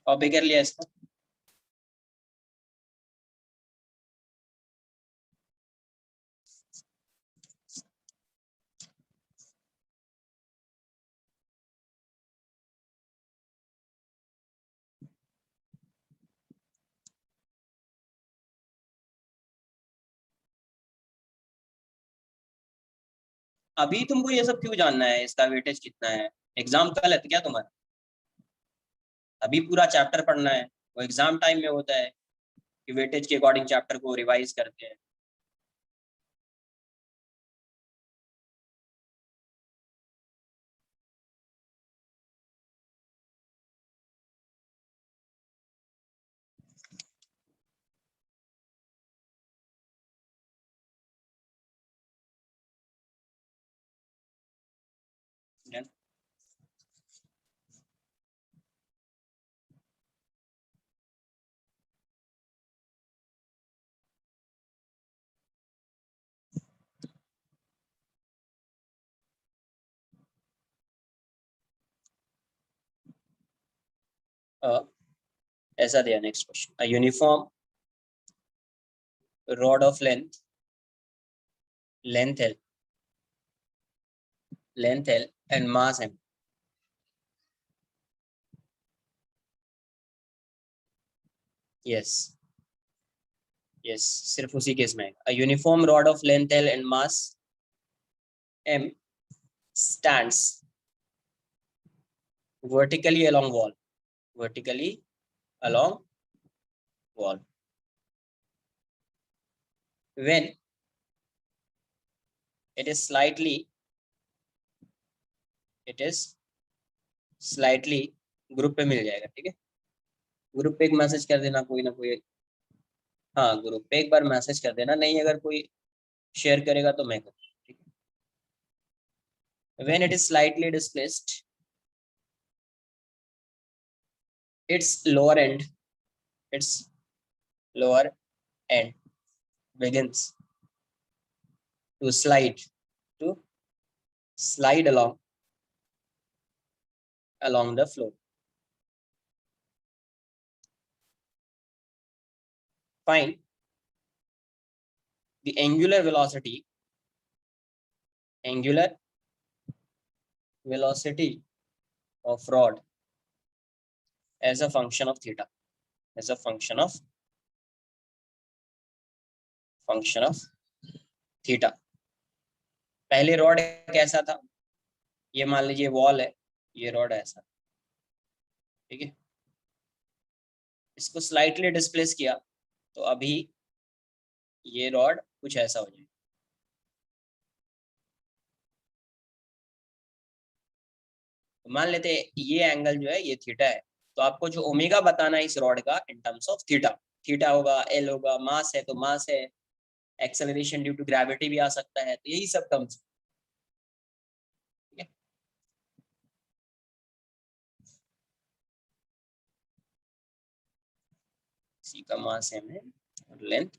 कॉपी कर लिया इसको। अभी तुमको ये सब क्यों जानना है, इसका वेटेज कितना है? एग्जाम कल है तो क्या तुम्हारा? अभी पूरा चैप्टर पढ़ना है, वो एग्जाम टाइम में होता है कि वेटेज के अकॉर्डिंग चैप्टर को रिवाइज करते हैं। ऐसा दिया next question, a uniform rod of length L and mass M. Yes yes, सिर्फ उसी केस में a uniform rod of length L and mass M stands vertically along wall, vertically along wall when it is slightly group पे मिल जाएगा, ठीक है। Group पे एक मैसेज कर देना कोई ना कोई। हाँ, ग्रुप पे एक बार मैसेज कर देना, नहीं अगर कोई शेयर करेगा तो मैं करूँ, ठीक है। when it is slightly displaced, its lower end its lower end begins to to slide along the floor. Find the angular velocity of rod as a function of theta, as a function of theta. पहले rod कैसा था, ये मान लीजिए wall है, ये rod ऐसा, ठीक है। इसको स्लाइटली डिस्प्लेस किया तो अभी ये रॉड कुछ ऐसा हो जाए। तो मान लेते हैं ये एंगल जो है ये थीटा है, तो आपको जो ओमेगा बताना है इस रॉड का in terms of theta, theta होगा, एल होगा, मास है तो मास है, एक्सेलरेशन ड्यू टू ग्रेविटी भी आ सकता है, तो यही सब टर्म्स, ठीक है। सी का मास एम है और लेंथ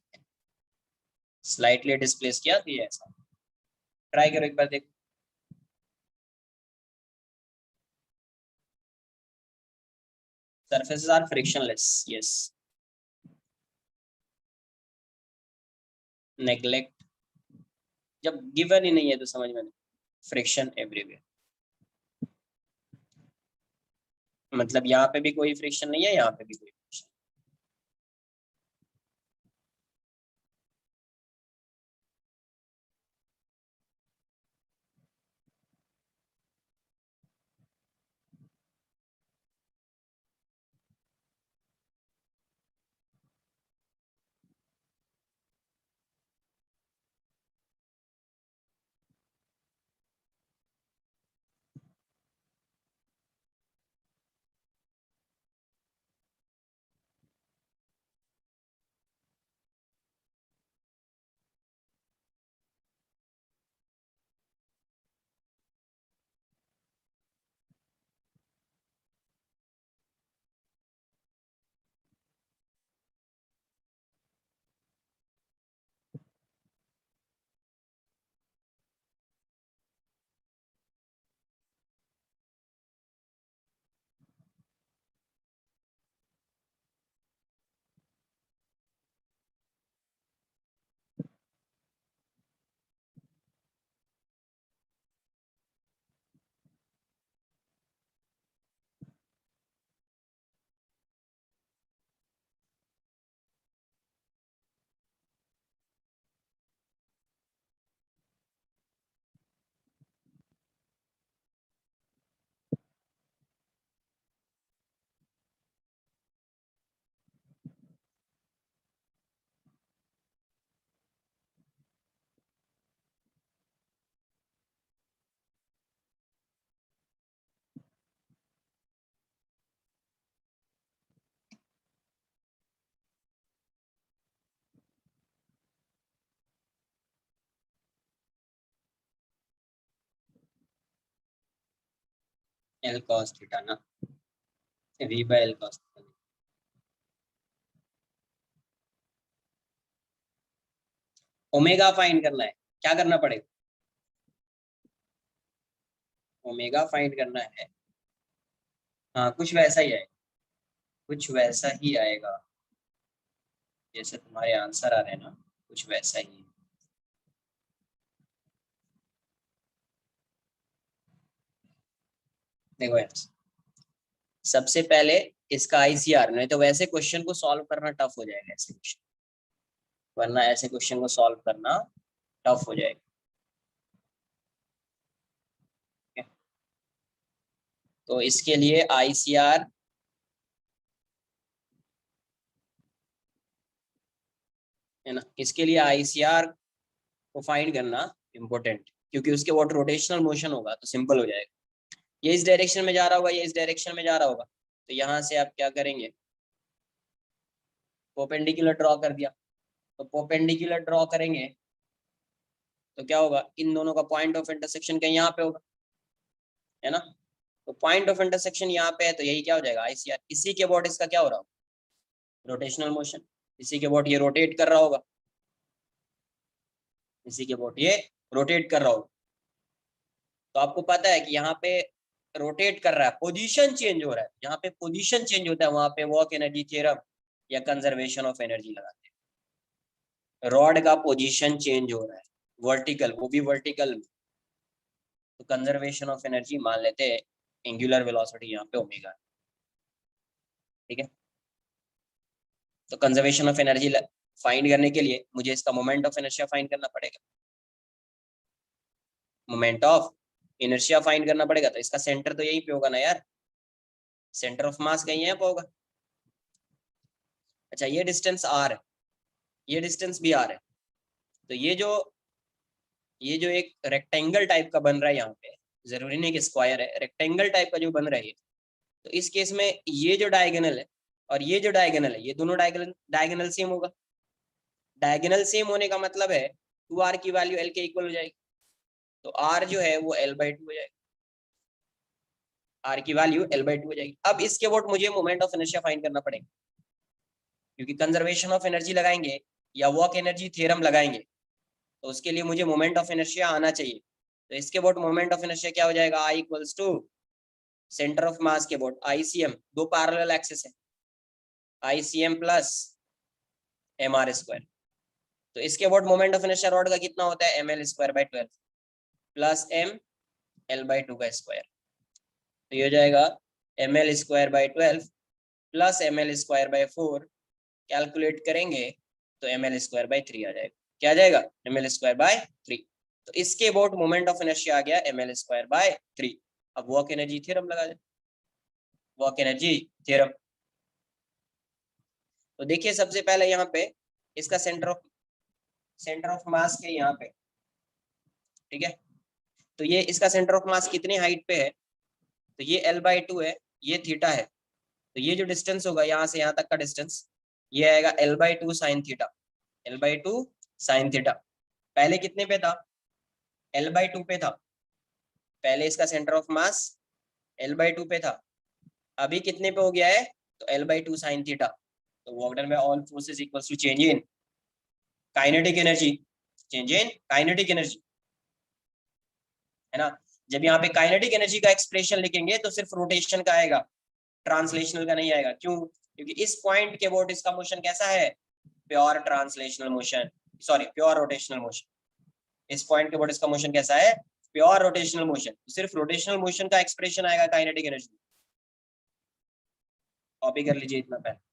स्लाइटली डिस्प्लेस किया तो ये ऐसा। ट्राई करो एक बार, देखो। surfaces are frictionless, yes. neglect जब गिवन ही नहीं है तो समझ में नहीं, फ्रिक्शन एवरीवेयर, मतलब यहाँ पे भी कोई फ्रिक्शन नहीं है, यहाँ पे भी कोई फ्रिक्शन। एल कॉस थीटा ना, V by L cos theta. Omega find करना है, क्या करना पड़ेगा? ओमेगा फाइंड करना है। हाँ कुछ वैसा ही आएगा, कुछ वैसा ही आएगा, जैसे तुम्हारे आंसर आ रहे हैं ना, कुछ वैसा ही है। देखो यार, सबसे पहले इसका आईसीआर, नहीं तो वैसे क्वेश्चन को सॉल्व करना टफ हो जाएगा ऐसे क्वेश्चन, वरना ऐसे क्वेश्चन को सॉल्व करना टफ हो जाएगा। ठीक है? तो इसके लिए आईसीआर है ना, इसके लिए आईसीआर को फाइंड करना इम्पोर्टेंट, क्योंकि उसके वो रोटेशनल मोशन होगा तो सिंपल हो जाएगा। ये इस डायरेक्शन में जा रहा होगा, ये इस डायरेक्शन में जा रहा होगा, तो यहाँ से आप क्या करेंगे, परपेंडिकुलर ड्रॉ कर दिया। तो परपेंडिकुलर ड्रॉ करेंगे तो क्या होगा, इन दोनों का पॉइंट ऑफ इंटरसेक्शन कहीं यहाँ पे होगा, है ना। तो पॉइंट ऑफ इंटरसेक्शन यहाँ पे है, तो यही क्या हो जाएगा, आईसीआर। इसी के अबाउट इसका क्या हो रहा होगा, रोटेशनल मोशन। इसी के अबाउट ये रोटेट कर रहा होगा, इसी के अबाउट ये रोटेट कर रहा होगा। तो आपको पता है कि यहाँ पे रोटेट कर रहा है, पोजीशन चेंज हो रहा है, यहाँ पे पोजीशन चेंज होता है, वहां पे वर्क एनर्जी थ्योरम या कंजर्वेशन ऑफ एनर्जी लगाते हैं। रॉड का पोजीशन चेंज हो रहा है, वर्टिकल, वो भी वर्टिकल, तो कंजर्वेशन ऑफ एनर्जी मान लेते हैं, एंगुलर वेलोसिटी यहाँ पे ओमेगा। ठीक है, तो कंजर्वेशन ऑफ एनर्जी फाइंड करने के लिए मुझे इसका मोमेंट ऑफ इनर्शिया फाइंड करना पड़ेगा, मोमेंट ऑफ इनर्शिया फाइंड करना पड़ेगा। तो इसका सेंटर तो यहीं पे होगा ना यार, सेंटर ऑफ मास कहीं यहाँ पे होगा। अच्छा ये डिस्टेंस आर है, ये डिस्टेंस भी आर है, तो ये जो एक रेक्टेंगल टाइप का बन रहा है यहाँ पे, जरूरी नहीं कि स्क्वायर है, रेक्टेंगल टाइप का जो बन रहा है, तो इस केस में ये जो डायगोनल है और ये जो डायगोनल है, ये दोनों डायगोनल डायगोनल सेम होगा। डायगोनल सेम होने का मतलब है 2r की वैल्यू l के इक्वल हो जाएगी, तो r जो है वो l/2 हो जाएगा, r की वैल्यू l/2 हो जाएगी। अब इसके अबाउट मुझे मोमेंट ऑफ इनर्शिया फाइंड करना पड़ेगा, क्योंकि कंजर्वेशन ऑफ एनर्जी लगाएंगे या वर्क एनर्जी थ्योरम लगाएंगे, तो उसके लिए मुझे मोमेंट ऑफ इनर्शिया आना चाहिए। तो इसके अबाउट मोमेंट ऑफ इनर्शिया क्या हो जाएगा, I equals to centre of mass के अबाउट ICM, दो पैरेलल एक्सिस है, ICM प्लस mr²। तो इसके about moment of inertia rod का कितना होता है, ml²/12 प्लस ml/2 का स्क्वायर। तो ये हो जाएगा ml²/12 प्लस ml²/4, कैलकुलेट करेंगे तो ml²/3 आ जाएगा। क्या आ जाएगा, ml²/3। तो इसके अबाउट मोमेंट ऑफ इनर्शिया आ गया ml²/3। अब वर्क एनर्जी थ्योरम लगा दे, वर्क एनर्जी थ्योरम। तो देखिए सबसे पहले यहाँ पे इसका सेंटर ऑफ मास के यहाँ पे, ठीक है, तो ये इसका सेंटर ऑफ मास कितनी हाइट पे है, तो ये l/2 है, ये थीटा है, तो ये जो डिस्टेंस होगा यहाँ से यहाँ तक का डिस्टेंस, ये आएगा l/2 sine theta, l/2 sine theta. पहले कितने पे था, l/2 पे था, पहले इसका सेंटर ऑफ मास l/2 पे था, अभी कितने पे हो गया है, तो l/2 साइन थीटा। तो work done by all forces equals to change in kinetic energy, change in kinetic energy, है ना। जब यहाँ पे काइनेटिक एनर्जी का एक्सप्रेशन लिखेंगे तो सिर्फ रोटेशन का आएगा, ट्रांसलेशनल का नहीं आएगा। क्यों, क्योंकि इस पॉइंट के अबाउट इसका मोशन कैसा है, pure translational motion, sorry pure rotational motion. इस पॉइंट के अबाउट इसका मोशन कैसा है, प्योर रोटेशनल मोशन, सिर्फ रोटेशनल मोशन का एक्सप्रेशन आएगा काइनेटिक एनर्जी। कॉपी कर लीजिए इतना पहले।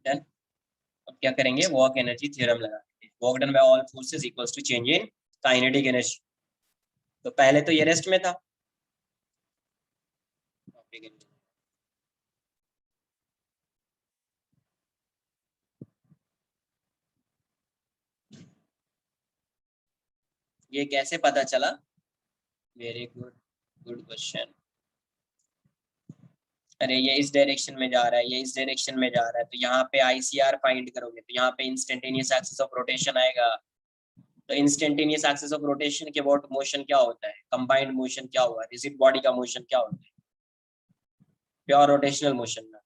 डन। अब क्या करेंगे, वर्क एनर्जी थ्योरम लगाएंगे। Work done by all forces equals to change in kinetic energy. तो पहले तो ये रेस्ट में था, ये कैसे पता चला? Very good, good question. अरे ये इस डायरेक्शन में जा रहा है, ये इस डायरेक्शन में जा रहा है, तो यहाँ पे आईसीआर फाइंड करोगे तो यहाँ पे इंस्टेंटेनियस एक्सिस ऑफ रोटेशन आएगा। तो इंस्टेंटेनियस एक्सिस ऑफ रोटेशन के अबाउट मोशन क्या होता है, कंबाइंड मोशन क्या हुआ, रिजिड बॉडी का मोशन क्या होता है, प्योर रोटेशनल मोशन में।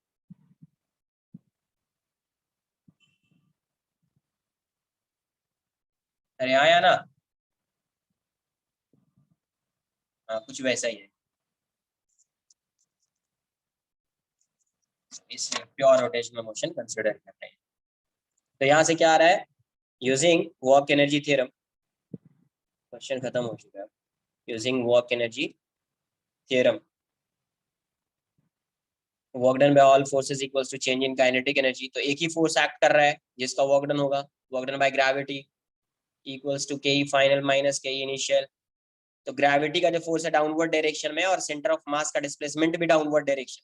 अरे आया ना, हाँ कुछ वैसा ही है, इसलिए प्योर रोटेशनल मोशन कंसिडर करते हैं। तो यहाँ से क्या आ रहा है, using work energy theorem, question खत्म हो चुका है। Using work energy theorem, work done by all forces equals to change in kinetic energy. तो एक ही फोर्स एक्ट कर रहा है जिसका वर्क डन होगा, work done by gravity equals to K E final minus के ई इनिशियल। तो ग्रेविटी का जो फोर्स है डाउनवर्ड डायरेक्शन में, और सेंटर ऑफ मास का डिस्प्लेसमेंट भी डाउनवर्ड डायरेक्शन।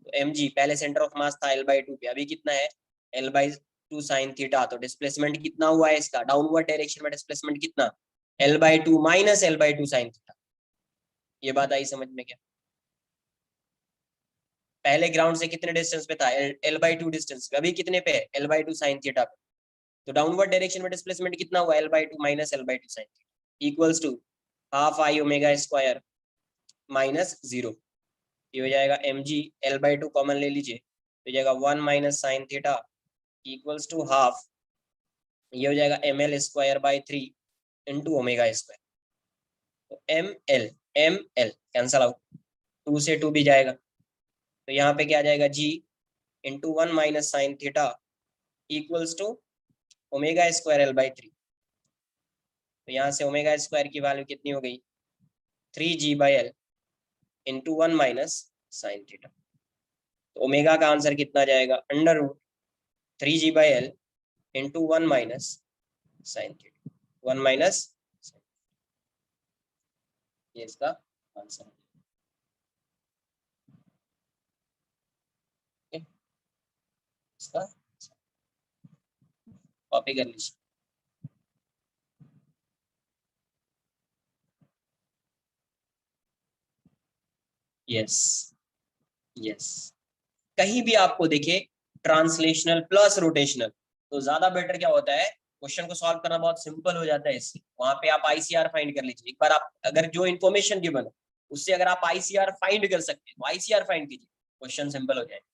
तो एम जी पहले सेंटर ऑफ मास था L/2 पे, अभी कितना है L/2 साइन थीटा। तो डिस्प्लेसमेंट कितना हुआ है इसका, डाउनवर्ड डायरेक्शन में डिस्प्लेसमेंट कितना, L/2 minus L/2 sine theta. ये बात आई समझ में क्या? पहले ग्राउंड से कितने डिस्टेंस पे था, L/2 डिस्टेंस पे, अभी कितने पे है L/2 साइन थीटा पे। तो डाउनवर्ड डायरेक्शन में डिस्प्लेसमेंट कितना हुआ L/2 minus L/2 sine theta equals to half I omega square minus 0। ये हो जाएगा एम जी, L/2 कॉमन ले लीजिए, तो जाएगा 1 minus sine theta equals to half, ये हो जाएगा ml²/3 इंटू ओमेगा स्क्वायर। तो एम एल कैंसल आउट, 2 से 2 भी जाएगा, तो यहाँ पे क्या आ जाएगा g into 1 minus sine theta equals to ओमेगा² L/3। तो यहाँ से ओमेगा स्क्वायर की वैल्यू कितनी हो गई, 3g/L into 1 minus sine theta. तो ओमेगा का आंसर कितना जाएगा, √3g/L into 1 minus sine theta, 1 minus, ये इसका आंसर है। इसका कॉपी कर लीजिए। यस, यस, कहीं भी आपको देखे ट्रांसलेशनल प्लस रोटेशनल, तो ज्यादा बेटर क्या होता है, क्वेश्चन को सॉल्व करना बहुत सिंपल हो जाता है इससे। वहां पे आप आईसीआर फाइंड कर लीजिए एक बार, आप अगर जो इन्फॉर्मेशन गिवन है उससे अगर आप आईसीआर फाइंड कर सकते हैं तो आईसीआर फाइंड कीजिए, क्वेश्चन सिंपल हो जाएगा।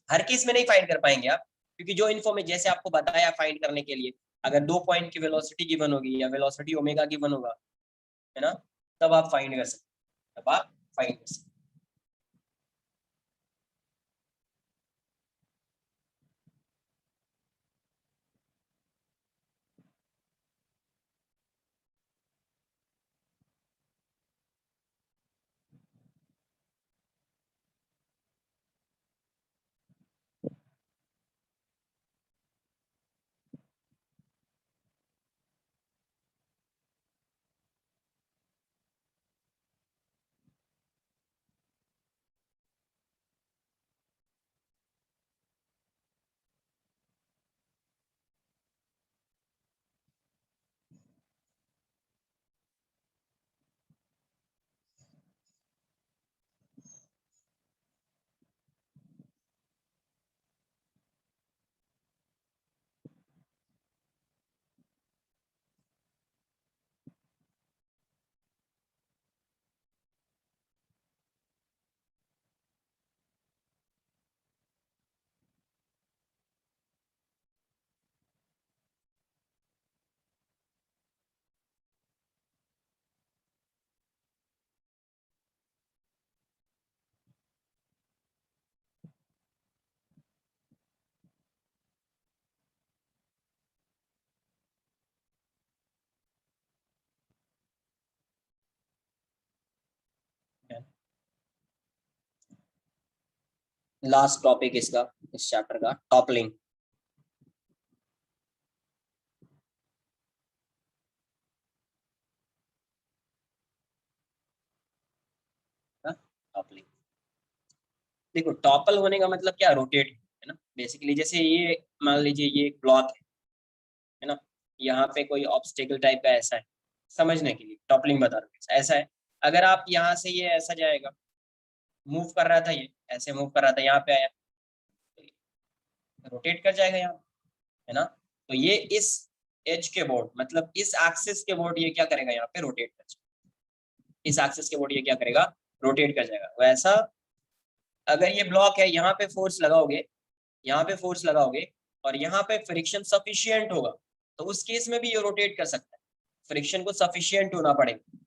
हर केस में नहीं फाइंड कर पाएंगे आप, क्योंकि जो इन्फॉर्मेशन जैसे आपको बताया फाइंड करने के लिए, अगर 2 पॉइंट की वेलोसिटी गिवन होगी या वेलोसिटी ओमेगा गिवन होगा, है ना, तब आप फाइंड कर सकते हैं, तब आप फाइंड कर सकते हैं। लास्ट टॉपिक इसका, इस चैप्टर का, टॉपलिंग। टॉपलिंग, देखो टॉपल होने का मतलब क्या, रोटेट है ना बेसिकली। जैसे ये मान लीजिए ये एक ब्लॉक है ना, यहाँ पे कोई ऑब्स्टेकल टाइप का ऐसा है, समझने के लिए टॉपलिंग बता रहा हूँ। ऐसा है, अगर आप यहाँ से ये ऐसा जाएगा, मूव कर रहा था, ये ऐसे मूव कर रहा था, यहाँ पे आया, रोटेट कर जाएगा यहाँ, है ना। तो ये इस एज के बोर्ड, मतलब इस एक्सिस के बोर्ड, ये क्या करेगा, यहाँ पे रोटेट कर जाएगा। इस एक्सिस के बोर्ड ये क्या करेगा, रोटेट कर जाएगा। वैसा अगर ये ब्लॉक है, यहाँ पे फोर्स लगाओगे, यहाँ पे फोर्स लगाओगे, और यहाँ पे फ्रिक्शन सफिशियंट होगा, तो उस केस में भी ये रोटेट कर सकता है। फ्रिक्शन को सफिशियंट होना पड़ेगा,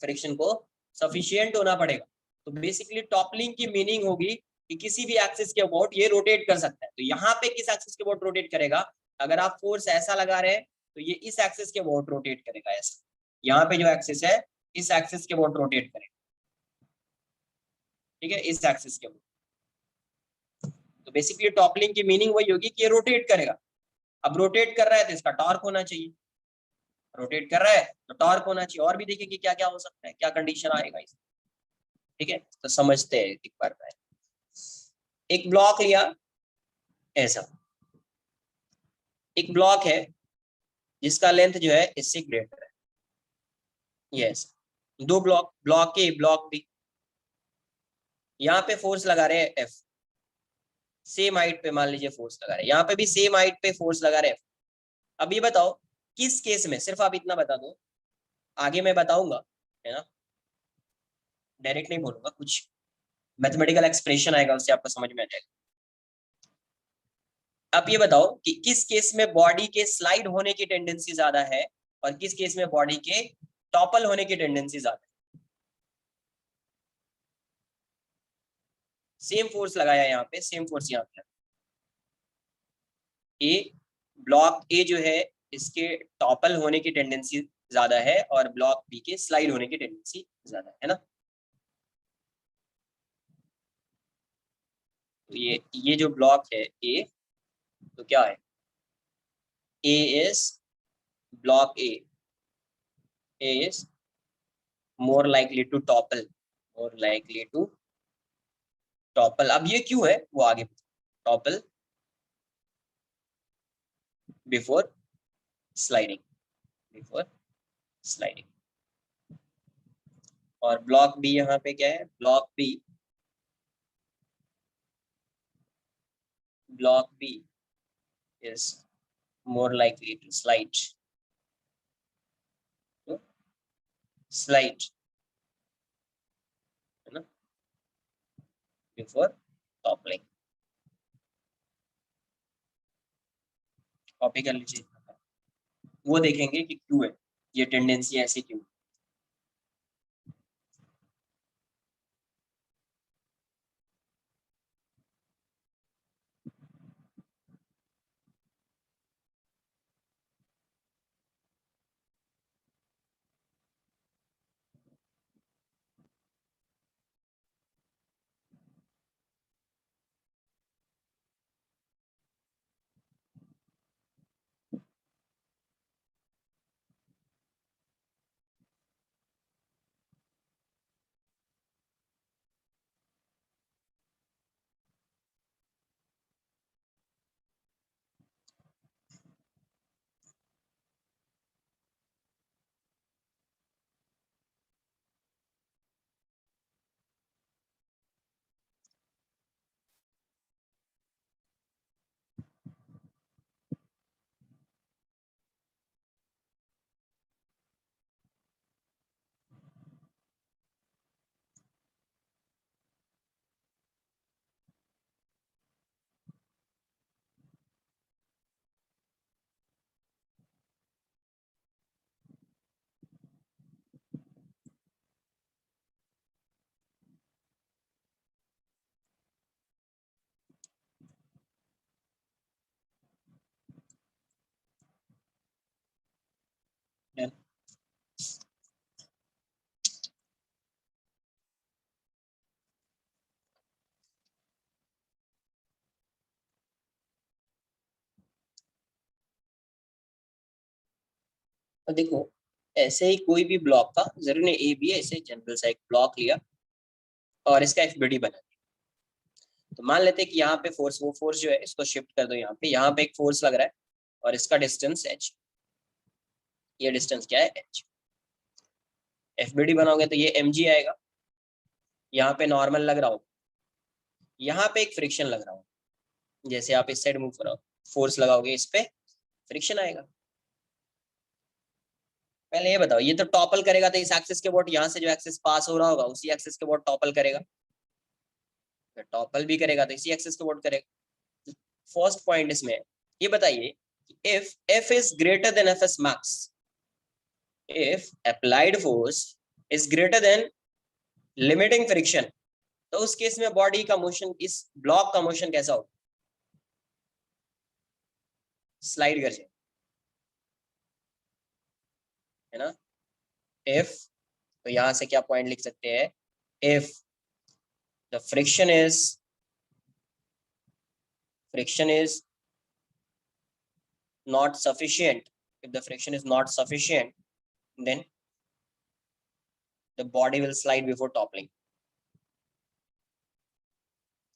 फ्रिक्शन को सफिशियंट होना पड़ेगा। तो बेसिकली टॉपलिंग की मीनिंग होगी कि किसी भी एक्सिस के अबाउट ये रोटेट कर सकता है। तो यहाँ पे किस एक्सिस के अबाउट रोटेट करेगा, अगर आप फोर्स ऐसा लगा रहे हैं तो ये इस एक्सिस के अबाउट रोटेट करेगा, ऐसा। यहाँ पे जो एक्सिस है, इस एक्सिस के अबाउट रोटेट करेगा, ठीक है, इस एक्सिस के अबाउट। तो बेसिकली टॉपलिंग की मीनिंग वही होगी कि ये रोटेट करेगा। अब रोटेट कर रहा है तो इसका टॉर्क होना चाहिए, रोटेट कर रहा है तो टॉर्क होना चाहिए। और भी देखिए कि क्या क्या हो सकता है, क्या कंडीशन आएगा इसमें, ठीक है। तो समझते हैं एक बार में। एक ब्लॉक लिया ऐसा, एक ब्लॉक है जिसका लेंथ जो है इससे ग्रेटर है, यस। दो block, block A block B, यहाँ पे फोर्स लगा रहे हैं एफ, सेम हाइट पे मान लीजिए फोर्स लगा रहे हैं, यहाँ पे भी सेम हाइट पे फोर्स लगा रहे हैं। अब ये बताओ किस केस में, सिर्फ आप इतना बता दो, आगे मैं बताऊंगा, है ना, डायरेक्ट नहीं बोलूंगा, कुछ मैथमेटिकल एक्सप्रेशन आएगा, उससे आपको समझ में आ जाएगा। अब ये बताओ कि किस केस में बॉडी के स्लाइड होने की टेंडेंसी ज्यादा है, और किस केस में बॉडी के टॉपल होने की टेंडेंसी ज्यादा है। सेम फोर्स लगाया यहाँ पे, सेम फोर्स यहाँ पे, ए ब्लॉक ए जो है इसके टॉपल होने की टेंडेंसी ज्यादा है, और ब्लॉक बी के स्लाइड होने की टेंडेंसी ज्यादा है ना। तो ये जो ब्लॉक है ए, तो क्या है, a is block a is more likely to topple, more likely to topple. अब ये क्यों है वो आगे, topple before sliding, before sliding. और ब्लॉक बी यहाँ पे क्या है, block b is more likely to to slide, है ना, before toppling। कॉपी कर लीजिए, वो देखेंगे कि क्यों है ये टेंडेंसी ऐसी, क्यों। और देखो ऐसे ही कोई भी ब्लॉक का, जरूरी नहीं ए बी है, ऐसे जनरल सा एक ब्लॉक लिया और इसका एफबीडी बना दिया। तो मान लेते हैं कि यहाँ पे फोर्स, वो फोर्स जो है इसको शिफ्ट कर दो यहाँ पे एक फोर्स लग रहा है और इसका डिस्टेंस h, ये डिस्टेंस क्या है h। एफबीडी बनाओगे तो ये mg आएगा, यहाँ पे नॉर्मल लग रहा हो, यहाँ पे एक फ्रिक्शन लग रहा हो, जैसे आप इस साइड मूव करो फोर्स लगाओगे इस पे फ्रिक्शन आएगा। पहले ये बताओ, ये तो टॉपल करेगा तो इस एक्सिस के बोट, यहाँ से जो एक्सिस पास हो रहा होगा उसी एक्सिस के बोट टॉपल करेगा, टॉपल भी करेगा तो इसी एक्सिस के बोट करेगा। फर्स्ट पॉइंट इसमें ये बताइए, if f is greater than fs max, if applied force is greater than limiting friction, तो उस केस में बॉडी का मोशन, इस ब्लॉक का मोशन कैसा होगा? स्लाइड कर जाए, है ना। if, तो यहां से क्या पॉइंट लिख सकते हैं, if the friction is not sufficient, if the friction is not sufficient, then the body will slide before toppling,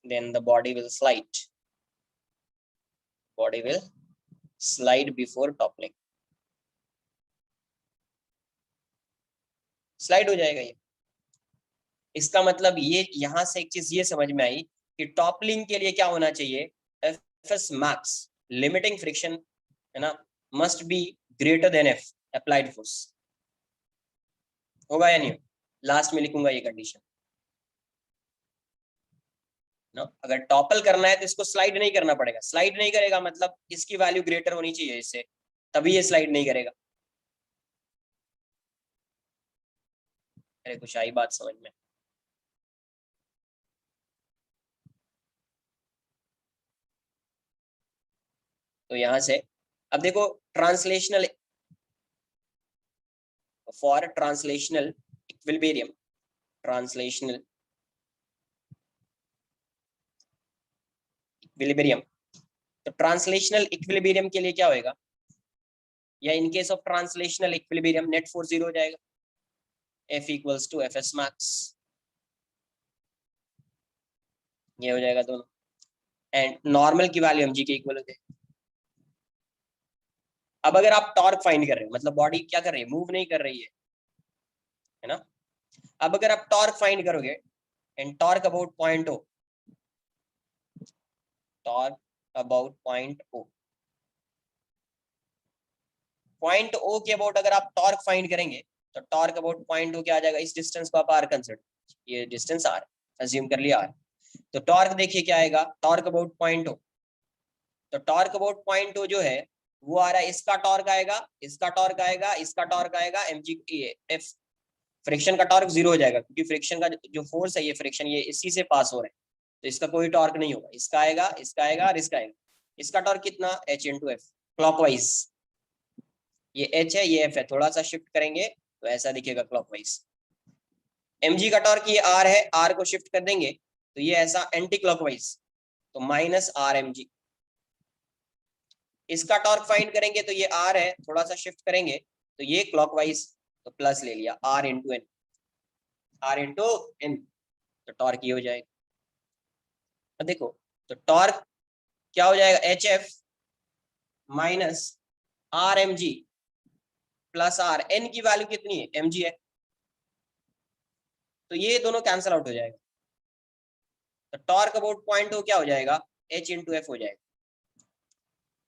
then the body will slide before toppling, slide हो जाएगा ये। इसका मतलब ये, यहां से एक चीज ये समझ में आई कि टॉपलिंग के लिए क्या होना चाहिए, एफएस मैक्स लिमिटिंग फ्रिक्शन, है ना, must be greater than F applied force. होगा या नहीं? लास्ट में लिखूंगा ये कंडीशन ना। अगर टॉपल करना है तो इसको स्लाइड नहीं करना पड़ेगा, स्लाइड नहीं करेगा मतलब इसकी वैल्यू ग्रेटर होनी चाहिए इससे, तभी ये स्लाइड नहीं करेगा। अरे कुछ आई बात समझ में? तो यहां से अब देखो, translational, for translational equilibrium, translational equilibrium, तो ट्रांसलेशनल इक्विलिब्रियम के लिए क्या होएगा, या in case of translational equilibrium net force 0 हो जाएगा, F equals to F S max, ये हो जाएगा दोनों, एंड नॉर्मल की वैल्यू mg के इक्वल हो जाएगी। अब अगर आप टॉर्क फाइंड कर रहे हो, मतलब बॉडी क्या कर रही है, मूव नहीं कर रही है ना। अब अगर आप टॉर्क फाइंड करोगे, and torque about point O, torque about point O, point O के अबाउट अगर आप टॉर्क फाइंड करेंगे तो टॉर्क अबाउट पॉइंट ओ क्या आ जाएगा, इस डिस्टेंस को आप आर कंसिडर, ये डिस्टेंस आर अज्यूम कर लिया आर, तो टॉर्क देखिए क्या आएगा, टॉर्क अबाउट पॉइंट ओ, तो टॉर्क अबाउट पॉइंट ओ जो है वो आ रहा है, इसका टॉर्क आएगा, इसका टॉर्क आएगा, इसका टॉर्क आएगा, mg एफ, फ्रिक्शन का टॉर्क 0 हो जाएगा क्योंकि फ्रिक्शन का जो फोर्स है, ये फ्रिक्शन ये इसी से पास हो रहा है, तो इसका कोई टॉर्क नहीं होगा, इसका आएगा, इसका आएगा और इसका आएगा। इसका टॉर्क कितना, h इंटू एफ, क्लॉकवाइज, ये h है ये f है, थोड़ा सा शिफ्ट करेंगे तो ऐसा दिखेगा क्लॉकवाइज। mg का टॉर्क ये r है, r को शिफ्ट कर देंगे तो ये ऐसा एंटी क्लॉकवाइज, तो माइनस आर एम जी। इसका टॉर्क फाइंड करेंगे तो ये r है, थोड़ा सा शिफ्ट करेंगे तो ये क्लॉकवाइज, तो प्लस ले लिया r into N, R into N, तो टॉर्क ये हो जाएगा। तो देखो, तो टॉर्क क्या हो जाएगा, H F minus R M G plus R, N की वैल्यू कितनी है, एम जी है, तो ये दोनों कैंसिल आउट हो जाएगा, तो टॉर्क अबाउट पॉइंट हो क्या हो जाएगा, एच इंटू एफ हो जाएगा।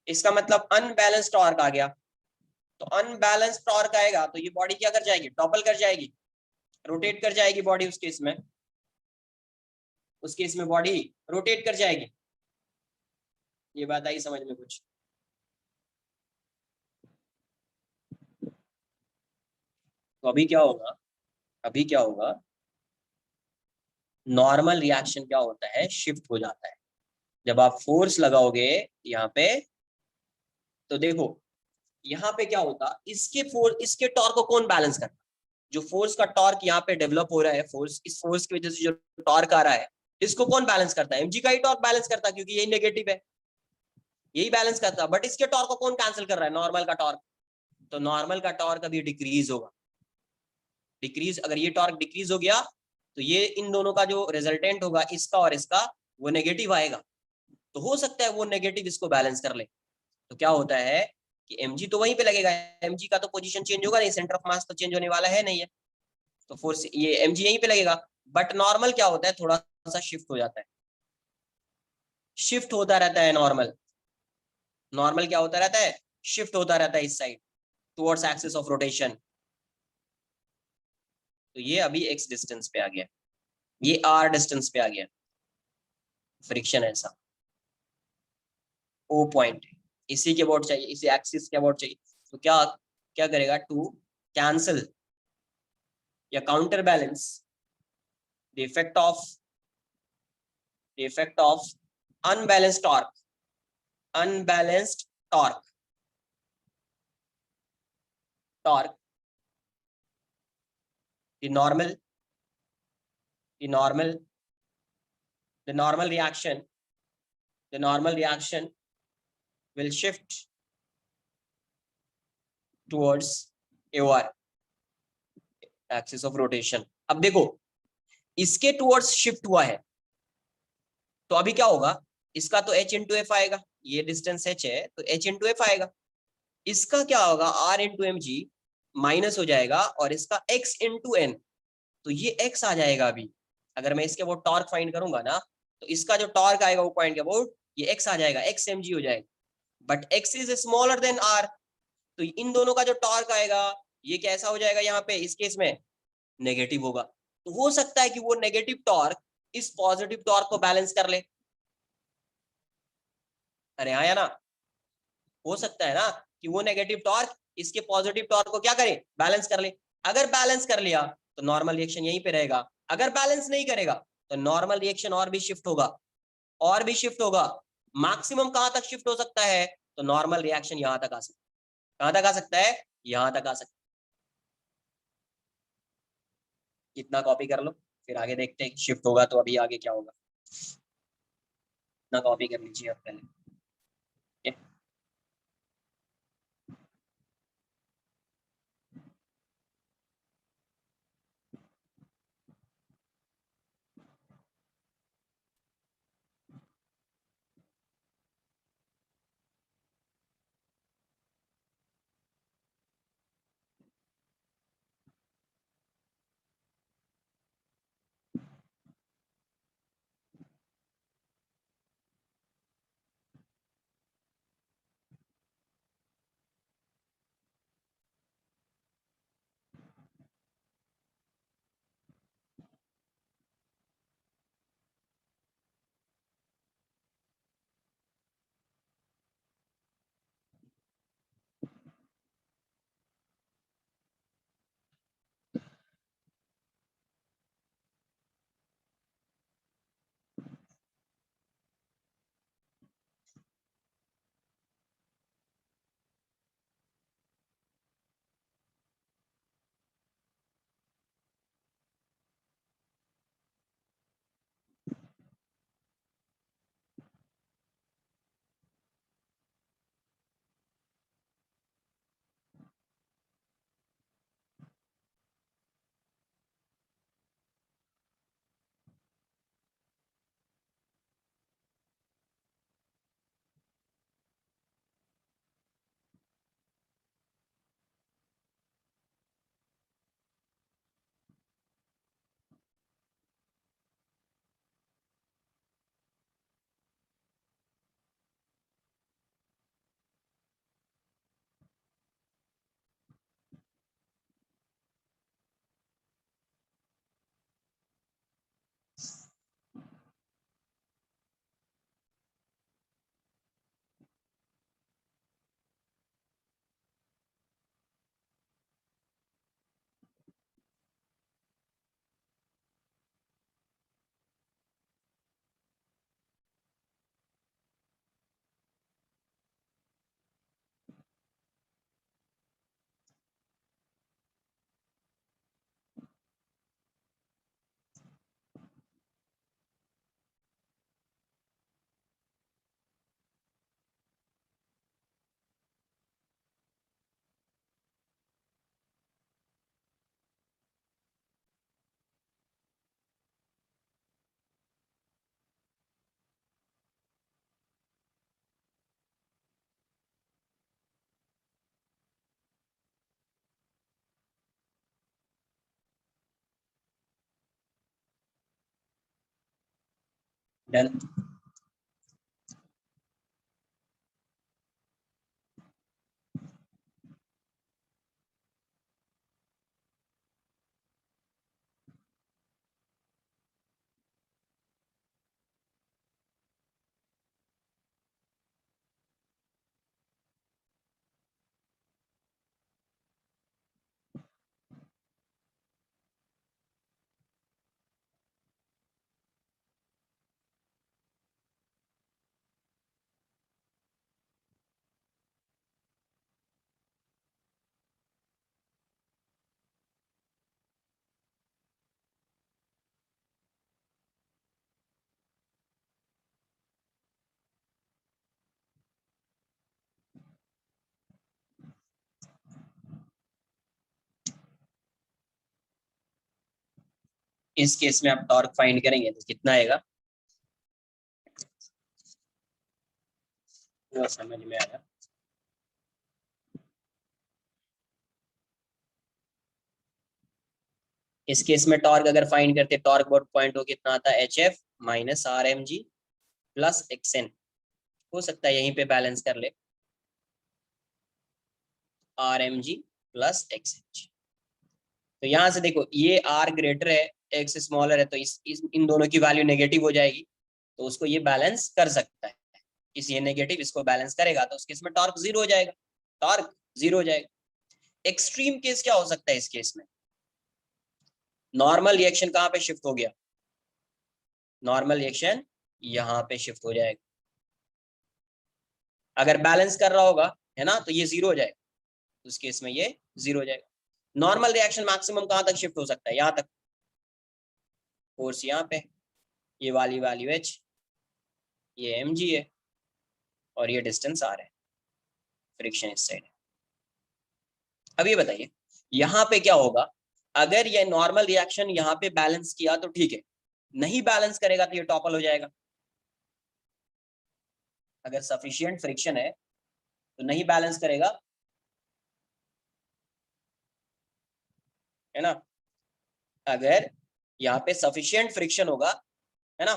इसका मतलब अनबैलेंस टॉर्क आ गया, तो अनबैलेंस टॉर्क आएगा तो ये बॉडी क्या कर जाएगी, टॉपल कर जाएगी, रोटेट कर जाएगी बॉडी, उस केस में बॉडी रोटेट कर जाएगी। ये बात आई समझ में कुछ? तो अभी क्या होगा, नॉर्मल रिएक्शन क्या होता है, शिफ्ट हो जाता है जब आप फोर्स लगाओगे यहाँ पे। तो देखो यहाँ पे क्या होता, इसके टॉर्क को कौन बैलेंस करता, जो फोर्स का टॉर्क यहाँ पे डेवलप हो रहा है, फोर्स, इस फोर्स की वजह से जो टॉर्क आ रहा है, इसको कौन बैलेंस करता है, एमजी का ही टॉर्क बैलेंस करता है क्योंकि यही नेगेटिव है, यही बैलेंस करता है, बट इसके टॉर्क को कौन कैंसिल कर रहा है, नॉर्मल का टॉर्क, तो नॉर्मल का टॉर्क अभी डिक्रीज होगा। डिक्रीज, अगर ये टॉर्क डिक्रीज हो गया तो ये इन दोनों का जो रिजल्टेंट होगा इसका और इसका वो नेगेटिव आएगा। तो हो सकता है वो नेगेटिव इसको बैलेंस कर ले। तो क्या होता है कि mg तो वहीं पे लगेगा, mg का तो पोजीशन चेंज होगा नहीं, सेंटर ऑफ मास तो चेंज होने वाला है नहीं है, तो फोर्स ये mg यहीं पे लगेगा। बट नॉर्मल क्या होता है, थोड़ा सा शिफ्ट हो जाता है, शिफ्ट होता रहता है नॉर्मल। नॉर्मल क्या होता रहता है, शिफ्ट होता रहता है इस side towards axis of rotation. तो ये अभी x डिस्टेंस पे आ गया, ये r डिस्टेंस पे आ गया, फ्रिक्शन ऐसा ओ पॉइंट, इसी के अबाउट चाहिए, इसी एक्सिस के अबाउट चाहिए। तो क्या क्या करेगा, टू कैंसल या counter balance the effect of unbalanced torque, unbalanced torque, torque the normal the normal the normal reaction the normal reaction will shift towards AOR, axis of rotation। अब देखो इसके टुवर्ड्स शिफ्ट हुआ है तो अभी क्या होगा, इसका तो h इंटू एफ आएगा, ये डिस्टेंस h है तो h इंटू एफ आएगा। इसका क्या होगा, r into M G minus हो जाएगा और इसका x इंटू एन, तो ये x आ जाएगा अभी। अगर मैं इसके वो टॉर्क फाइंड करूंगा ना तो इसका जो टॉर्क आएगा वो पॉइंट के अबाउट ये x आ जाएगा, x mg हो जाएगा। But x is smaller than r, तो इन दोनों का जो टॉर्क आएगा ये कैसा हो जाएगा, यहाँ पे इस केस में नेगेटिव होगा। तो हो सकता है कि वो नेगेटिव टॉर्क इस पॉजिटिव टॉर्क को बैलेंस कर ले। अरे हाँ या ना, हो सकता है ना कि वो नेगेटिव टॉर्क इसके पॉजिटिव टॉर्क को क्या करे, बैलेंस कर ले। अगर बैलेंस कर लिया तो नॉर्मल रिएक्शन यहीं पे रहेगा, अगर बैलेंस नहीं करेगा तो नॉर्मल रिएक्शन और भी शिफ्ट होगा, और भी शिफ्ट होगा। मैक्सिमम कहां तक शिफ्ट हो सकता है, तो नॉर्मल रिएक्शन यहां तक आ सकता है। कहां तक आ सकता है, यहां तक आ सकता है। इतना कॉपी कर लो, फिर आगे देखते हैं शिफ्ट होगा तो अभी आगे क्या होगा। इतना कॉपी कर लीजिए आप पहले, ठीक है? डन। इस केस में आप टॉर्क फाइंड करेंगे तो कितना आएगा, वो समझ में आया। इस केस में टॉर्क अगर फाइंड करते, टॉर्क बोर्ड पॉइंट हो कितना आता है, H F minus R M G plus X N. हो सकता है यहीं पे बैलेंस कर ले, R M G plus X N G. तो यहां से देखो ये आर ग्रेटर है, एक्स स्मॉलर है, तो इन दोनों की वैल्यू नेगेटिव हो जाएगी, तो उसको ये बैलेंस कर सकता है। ये नेगेटिव इसको बैलेंस करेगा तो उसके इसमें टॉर्क जीरो हो जाएगा, टॉर्क जीरो हो जाएगा। एक्सट्रीम केस क्या हो सकता है इस केस में, नॉर्मल रिएक्शन कहां पे शिफ्ट हो गया, नॉर्मल रिएक्शन यहां पे शिफ्ट हो जाएगा। अगर बैलेंस कर रहा होगा है ना, तो ये जीरो हो जाएगा, उस केस में ये जीरो हो जाएगा। नॉर्मल रिएक्शन मैक्सिमम कहां तक शिफ्ट हो सकता है, यहां तक, फोर्स यहाँ पे, ये वाली वैल्यू एच, ये एम जी है, और ये डिस्टेंस आर है, फ्रिक्शन इस साइड है। अब ये बताइए यहाँ पे क्या होगा, अगर ये नॉर्मल रिएक्शन यहाँ पे बैलेंस किया तो ठीक है, नहीं बैलेंस करेगा तो ये टॉपल हो जाएगा। अगर सफिशिएंट फ्रिक्शन है तो नहीं बैलेंस करेगा, है ना, अगर यहाँ पे सफिशिएंट फ्रिक्शन होगा, है ना,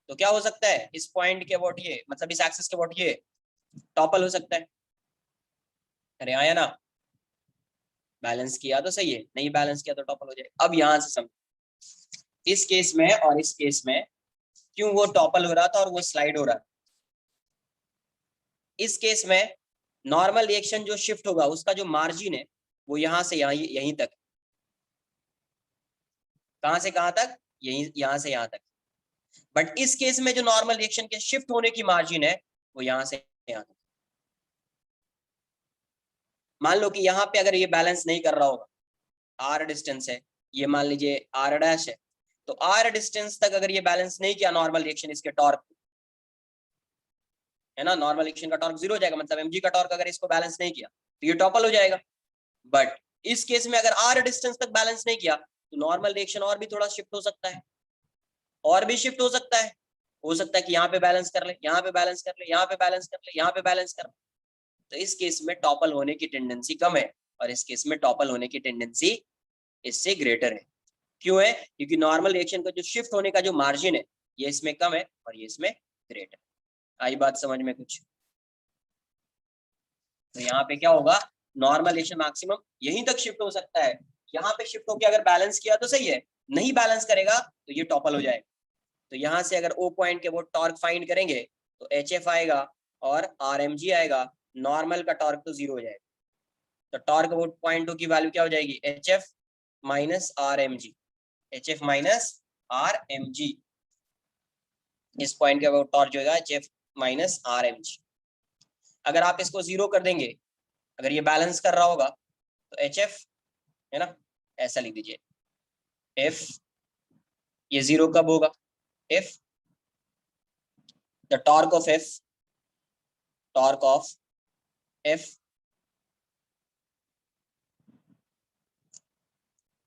तो क्या हो सकता है, इस पॉइंट के अबाउट ये, मतलब इस एक्सिस के अबाउट ये टॉपल हो सकता है। अरे आया ना, बैलेंस किया तो सही है, नहीं बैलेंस किया तो टॉपल हो जाए। अब यहां से समझ, इस केस में और इस केस में क्यों वो टॉपल हो रहा था और वो स्लाइड हो रहा था। इस केस में नॉर्मल रिएक्शन जो शिफ्ट होगा उसका जो मार्जिन है वो यहां से यहीं तक, कहां से कहां तक, यहीं, यहां से यहां तक। बट इस केस में जो नॉर्मल रिएक्शन के शिफ्ट होने की मार्जिन है वो यहां से यहां तक। मान लो कि यहाँ पे अगर ये बैलेंस नहीं कर रहा होगा, आर डिस्टेंस है, ये मान लीजिए आर डैश है, तो आर डिस्टेंस तक अगर ये बैलेंस नहीं किया नॉर्मल रिएक्शन इसके टॉर्क, है ना, नॉर्मल रिएक्शन का टॉर्क जीरो हो जाएगा, मतलब एमजी का टॉर्क अगर इसको बैलेंस नहीं किया तो ये टॉपल हो जाएगा। बट इस केस में अगर आर डिस्टेंस तक बैलेंस नहीं किया तो नॉर्मल रिएक्शन और भी थोड़ा शिफ्ट हो सकता है, और भी शिफ्ट हो सकता है कि यहाँ पे बैलेंस कर ले, यहाँ पे बैलेंस कर ले, यहाँ पे बैलेंस कर ले, यहाँ पे बैलेंस कर ले। तो इस केस में टॉपल होने की टेंडेंसी कम है, और इस केस में टॉपल होने की टेंडेंसी इससे ग्रेटर है। क्यों है, क्योंकि नॉर्मल रिएक्शन का जो शिफ्ट होने का जो मार्जिन है ये इसमें कम है और ये इसमें ग्रेटर। आई बात समझ में कुछ, तो यहाँ पे क्या होगा, नॉर्मल रिएक्शन मैक्सिमम यहीं तक शिफ्ट हो सकता है, यहाँ पे शिफ्ट होकर अगर बैलेंस किया तो सही है, नहीं बैलेंस करेगा तो ये टॉपल हो जाएगा। तो यहाँ से अगर ओ पॉइंट के वो टॉर्क फाइंड करेंगे तो एच एफ आएगा और आर एम जी आएगा, नॉर्मल का टॉर्क तो जीरो हो जाएगा। तो टॉर्क वो पॉइंट की वैल्यू क्या हो जाएगी, H F minus R M G, H F minus R M G. इस पॉइंट का वो टॉर्क जो है H F minus R M G. अगर आप इसको जीरो कर देंगे, अगर ये बैलेंस कर रहा होगा तो एच एफ, है ना, ऐसा लिख दीजिए, एफ, ये जीरो कब होगा, F the torque of F, torque of F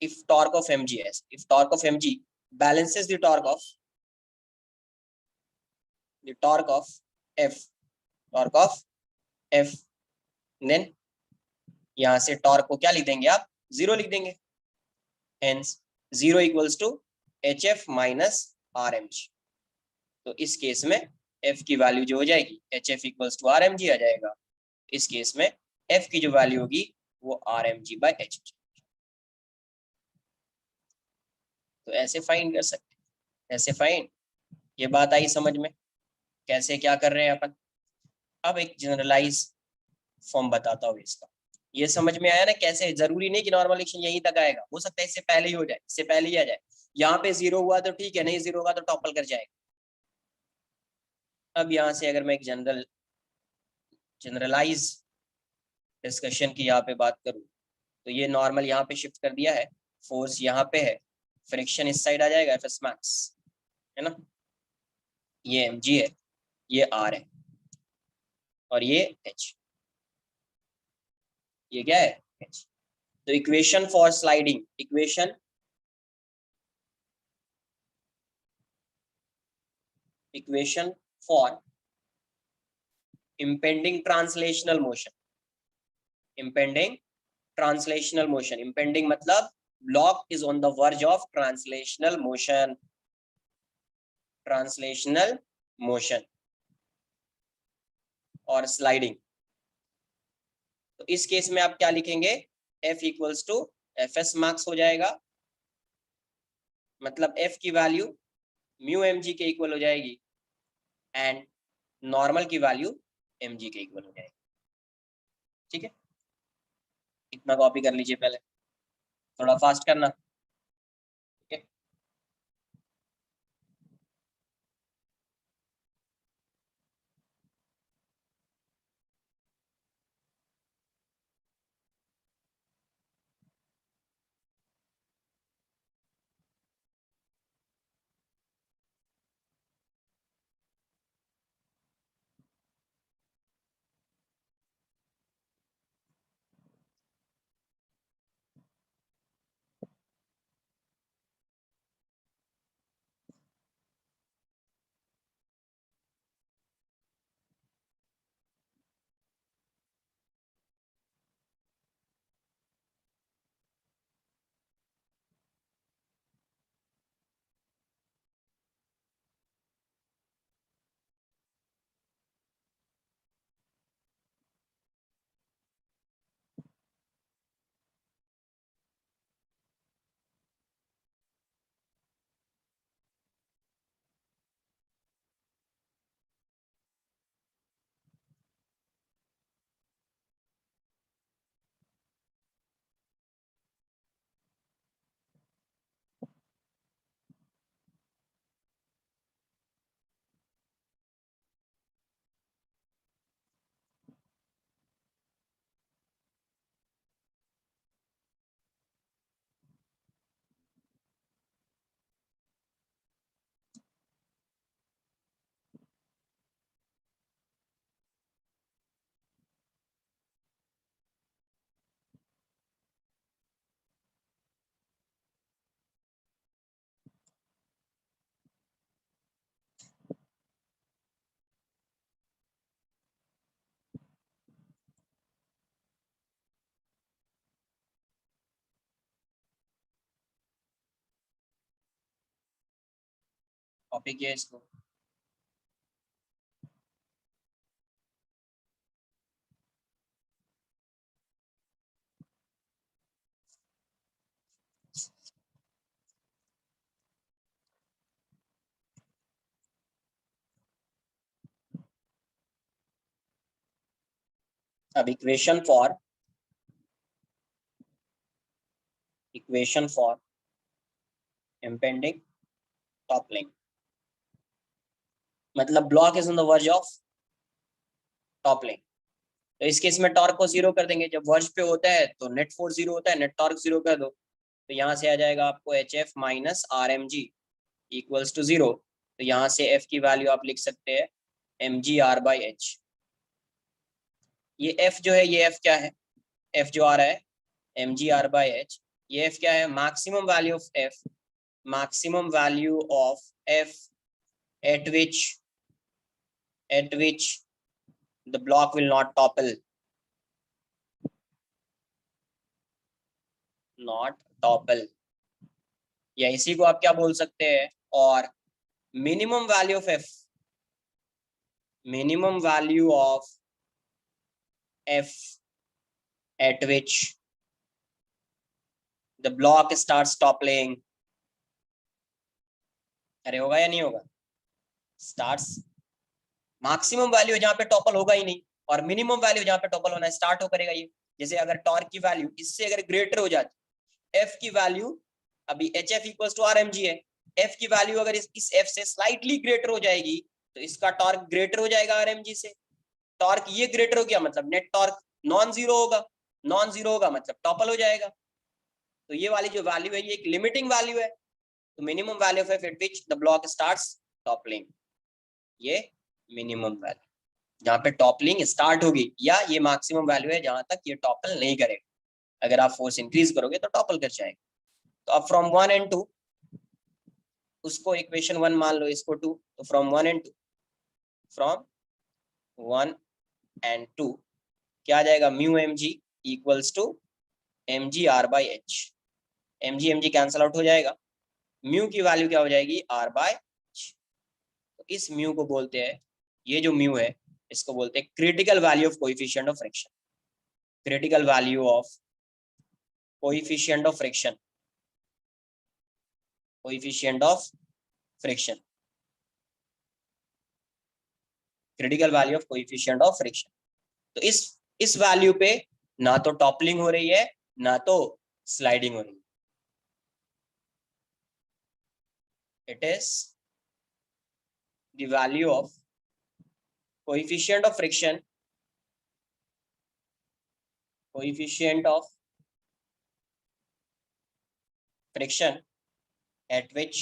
if torque of mg is, if torque of mg balances the torque of f, torque of f, then यहां से टॉर्क को क्या लिख देंगे आप, जीरो लिख देंगे, hence zero equals to H F minus R M G. तो इस केस में एफ की वैल्यू जो हो जाएगी H f equals to R M g आ जाएगा। इस केस में एफ की जो वैल्यू होगी वो R M G by H. तो ऐसे फाइंड कर सकते हैं, ऐसे फाइंड। ये बात आई समझ में कैसे क्या कर रहे हैं अपन। अब एक जनरलाइज फॉर्म बताता हूँ इसका। ये समझ में आया ना कैसे? जरूरी नहीं कि नॉर्मल इक्वेशन यहीं तक आएगा, हो सकता है इससे पहले ही हो जाए, इससे पहले ही आ जाए। यहाँ पे जीरो हुआ तो ठीक है, नहीं जीरो होगा तो टॉपल कर जाएगा। अब यहाँ से अगर मैं एक जनरलाइज डिस्कशन की यहाँ पे बात करूँ तो ये नॉर्मल यहाँ पे शिफ्ट कर दिया है, फोर्स यहाँ पे है, फ्रिक्शन इस साइड आ जाएगा एफ एस मैक्स, है ना। ये एम जी है, ये आर है, और ये एच, ये क्या है एच। तो equation for sliding, equation for impending translational motion, impending translational motion, impending मतलब block is on the verge of translational motion, translational motion और sliding। तो इस केस में आप क्या लिखेंगे, F equals to F S max हो जाएगा, मतलब F की वैल्यू म्यू एम जी के इक्वल हो जाएगी एंड नॉर्मल की वैल्यू एम जी के इक्वल हो जाएगी। ठीक है, इतना कॉपी कर लीजिए पहले, थोड़ा फास्ट करना। ठीक है, कॉपी किया इसको। अब इक्वेशन फॉर impending toppling, मतलब block is on the verge of toppling. तो इस केस में टॉर्क को जीरो कर देंगे, जब वर्ज पे होता है तो नेट फोर्स जीरो होता है, नेट टॉर्क जीरो कर दो, तो यहाँ से आ जाएगा आपको H F minus R M G equals to zero. तो यहाँ से एफ की वैल्यू आप लिख सकते हैं M G R by H. ये एफ जो है, ये एफ क्या है, एफ जो आ रहा है M G R by H, ये एफ क्या है, maximum value of F, maximum value of f at which the block will not topple, not topple, या इसी को आप क्या बोल सकते हैं, और minimum value of f, minimum value of f at which the block starts toppling. अरे होगा या नहीं होगा? स्टार्ट्स मैक्सिमम वैल्यू जहां पे टॉपल होगा ही नहीं, और मिनिमम वैल्यू जहां पे टॉपल होना है स्टार्ट हो करेगा ये। जैसे अगर टॉर्क की वैल्यू इससे अगर ग्रेटर हो जाती, एफ की वैल्यू अभी H F equal to R M G है, एफ की वैल्यू अगर इस एफ से स्लाइटली ग्रेटर हो जाएगी तो इसका टॉर्क ग्रेटर हो जाएगा आर एम जी से। टॉर्क ये ग्रेटर हो गया मतलब नेट टॉर्क नॉन जीरो होगा, नॉन जीरो होगा मतलब टॉपल हो जाएगा। तो ये वाली जो वैल्यू है ये एक लिमिटिंग वैल्यू है। तो minimum value of F eight which the block starts toppling, ये मिनिमम वैल्यू जहां पे टॉपलिंग स्टार्ट होगी, या ये मैक्सिमम वैल्यू है जहां तक ये टॉपल नहीं करेगा। अगर आप फोर्स इंक्रीज करोगे तो टॉपल कर जाएगा। तो अब फ्रॉम 1 एंड 2, उसको इक्वेशन 1 मान लो, इसको 2, तो फ्रॉम 1 एंड 2, फ्रॉम 1 एंड 2 क्या आ जाएगा, mu M G equals to M G R by H. M G cancel out हो जाएगा, म्यू की वैल्यू क्या हो जाएगी, आर बाय एच। तो इस म्यू को बोलते हैं, ये जो म्यू है इसको बोलते हैं critical value of coefficient of friction. Critical value of coefficient of friction, coefficient of friction, critical value of coefficient of friction. तो इस वैल्यू पे ना तो टॉपलिंग हो रही है ना तो स्लाइडिंग हो रही है। It is the value of coefficient of friction, coefficient of friction at which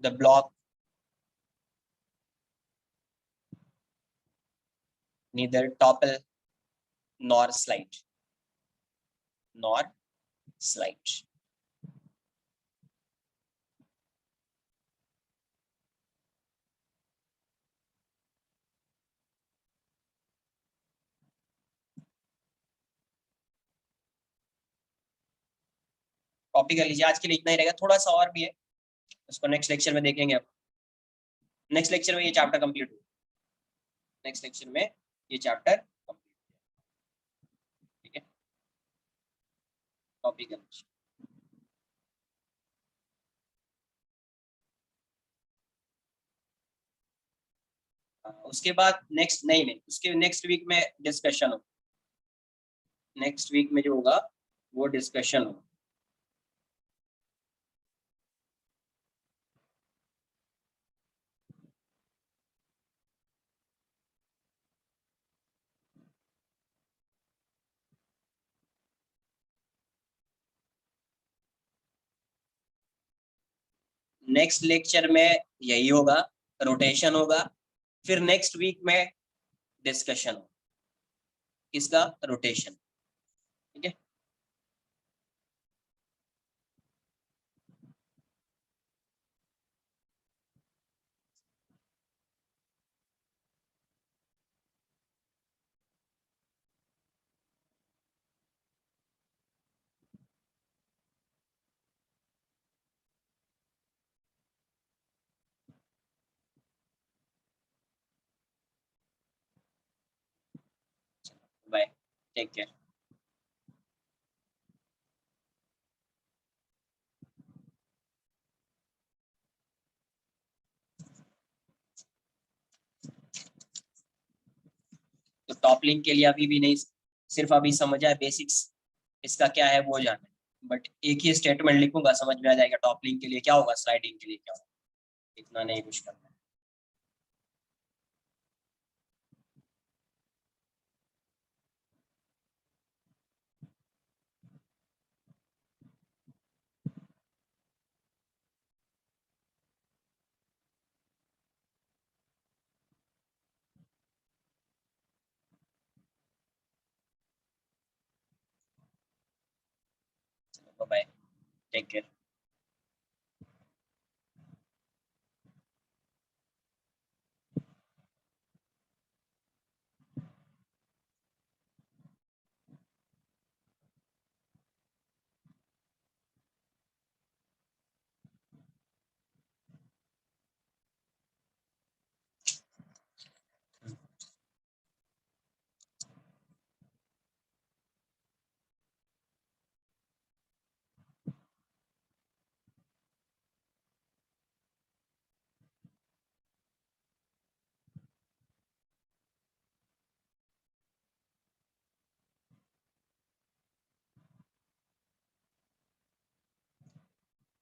the block neither topple nor slide, nor slide। Copy कर लीजिए, आज के लिए इतना ही रहेगा, थोड़ा सा और भी है उसको नेक्स्ट लेक्चर में देखेंगे। अब नेक्स्ट लेक्चर में ये चैप्टर कंप्लीट हो, नेक्स्ट लेक्चर में ये चैप्टर कंप्लीट, ठीक है, कॉपी कर लीजिए। उसके बाद नेक्स्ट नहीं नहीं उसके नेक्स्ट वीक में डिस्कशन हो, नेक्स्ट वीक में जो होगा वो डिस्कशन हो। नेक्स्ट लेक्चर में यही होगा, रोटेशन होगा, फिर नेक्स्ट वीक में डिस्कशन हो किसका, रोटेशन, ठीक है। Bye, take care. तो टॉप लिंक के लिए अभी भी नहीं, सिर्फ अभी समझ आए बेसिक्स इसका क्या है वो जाना है, बट एक ही स्टेटमेंट लिखूंगा समझ में आ जाएगा टॉप लिंक के लिए क्या होगा, स्लाइडिंग के लिए क्या होगा, इतना नहीं कुछ करना है। Bye, take care.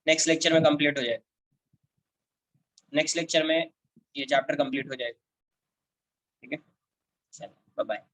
Next lecture में कंप्लीट हो जाए, नेक्स्ट लेक्चर में ये चैप्टर कंप्लीट हो जाएगा। ठीक है, चलो बाय बाय।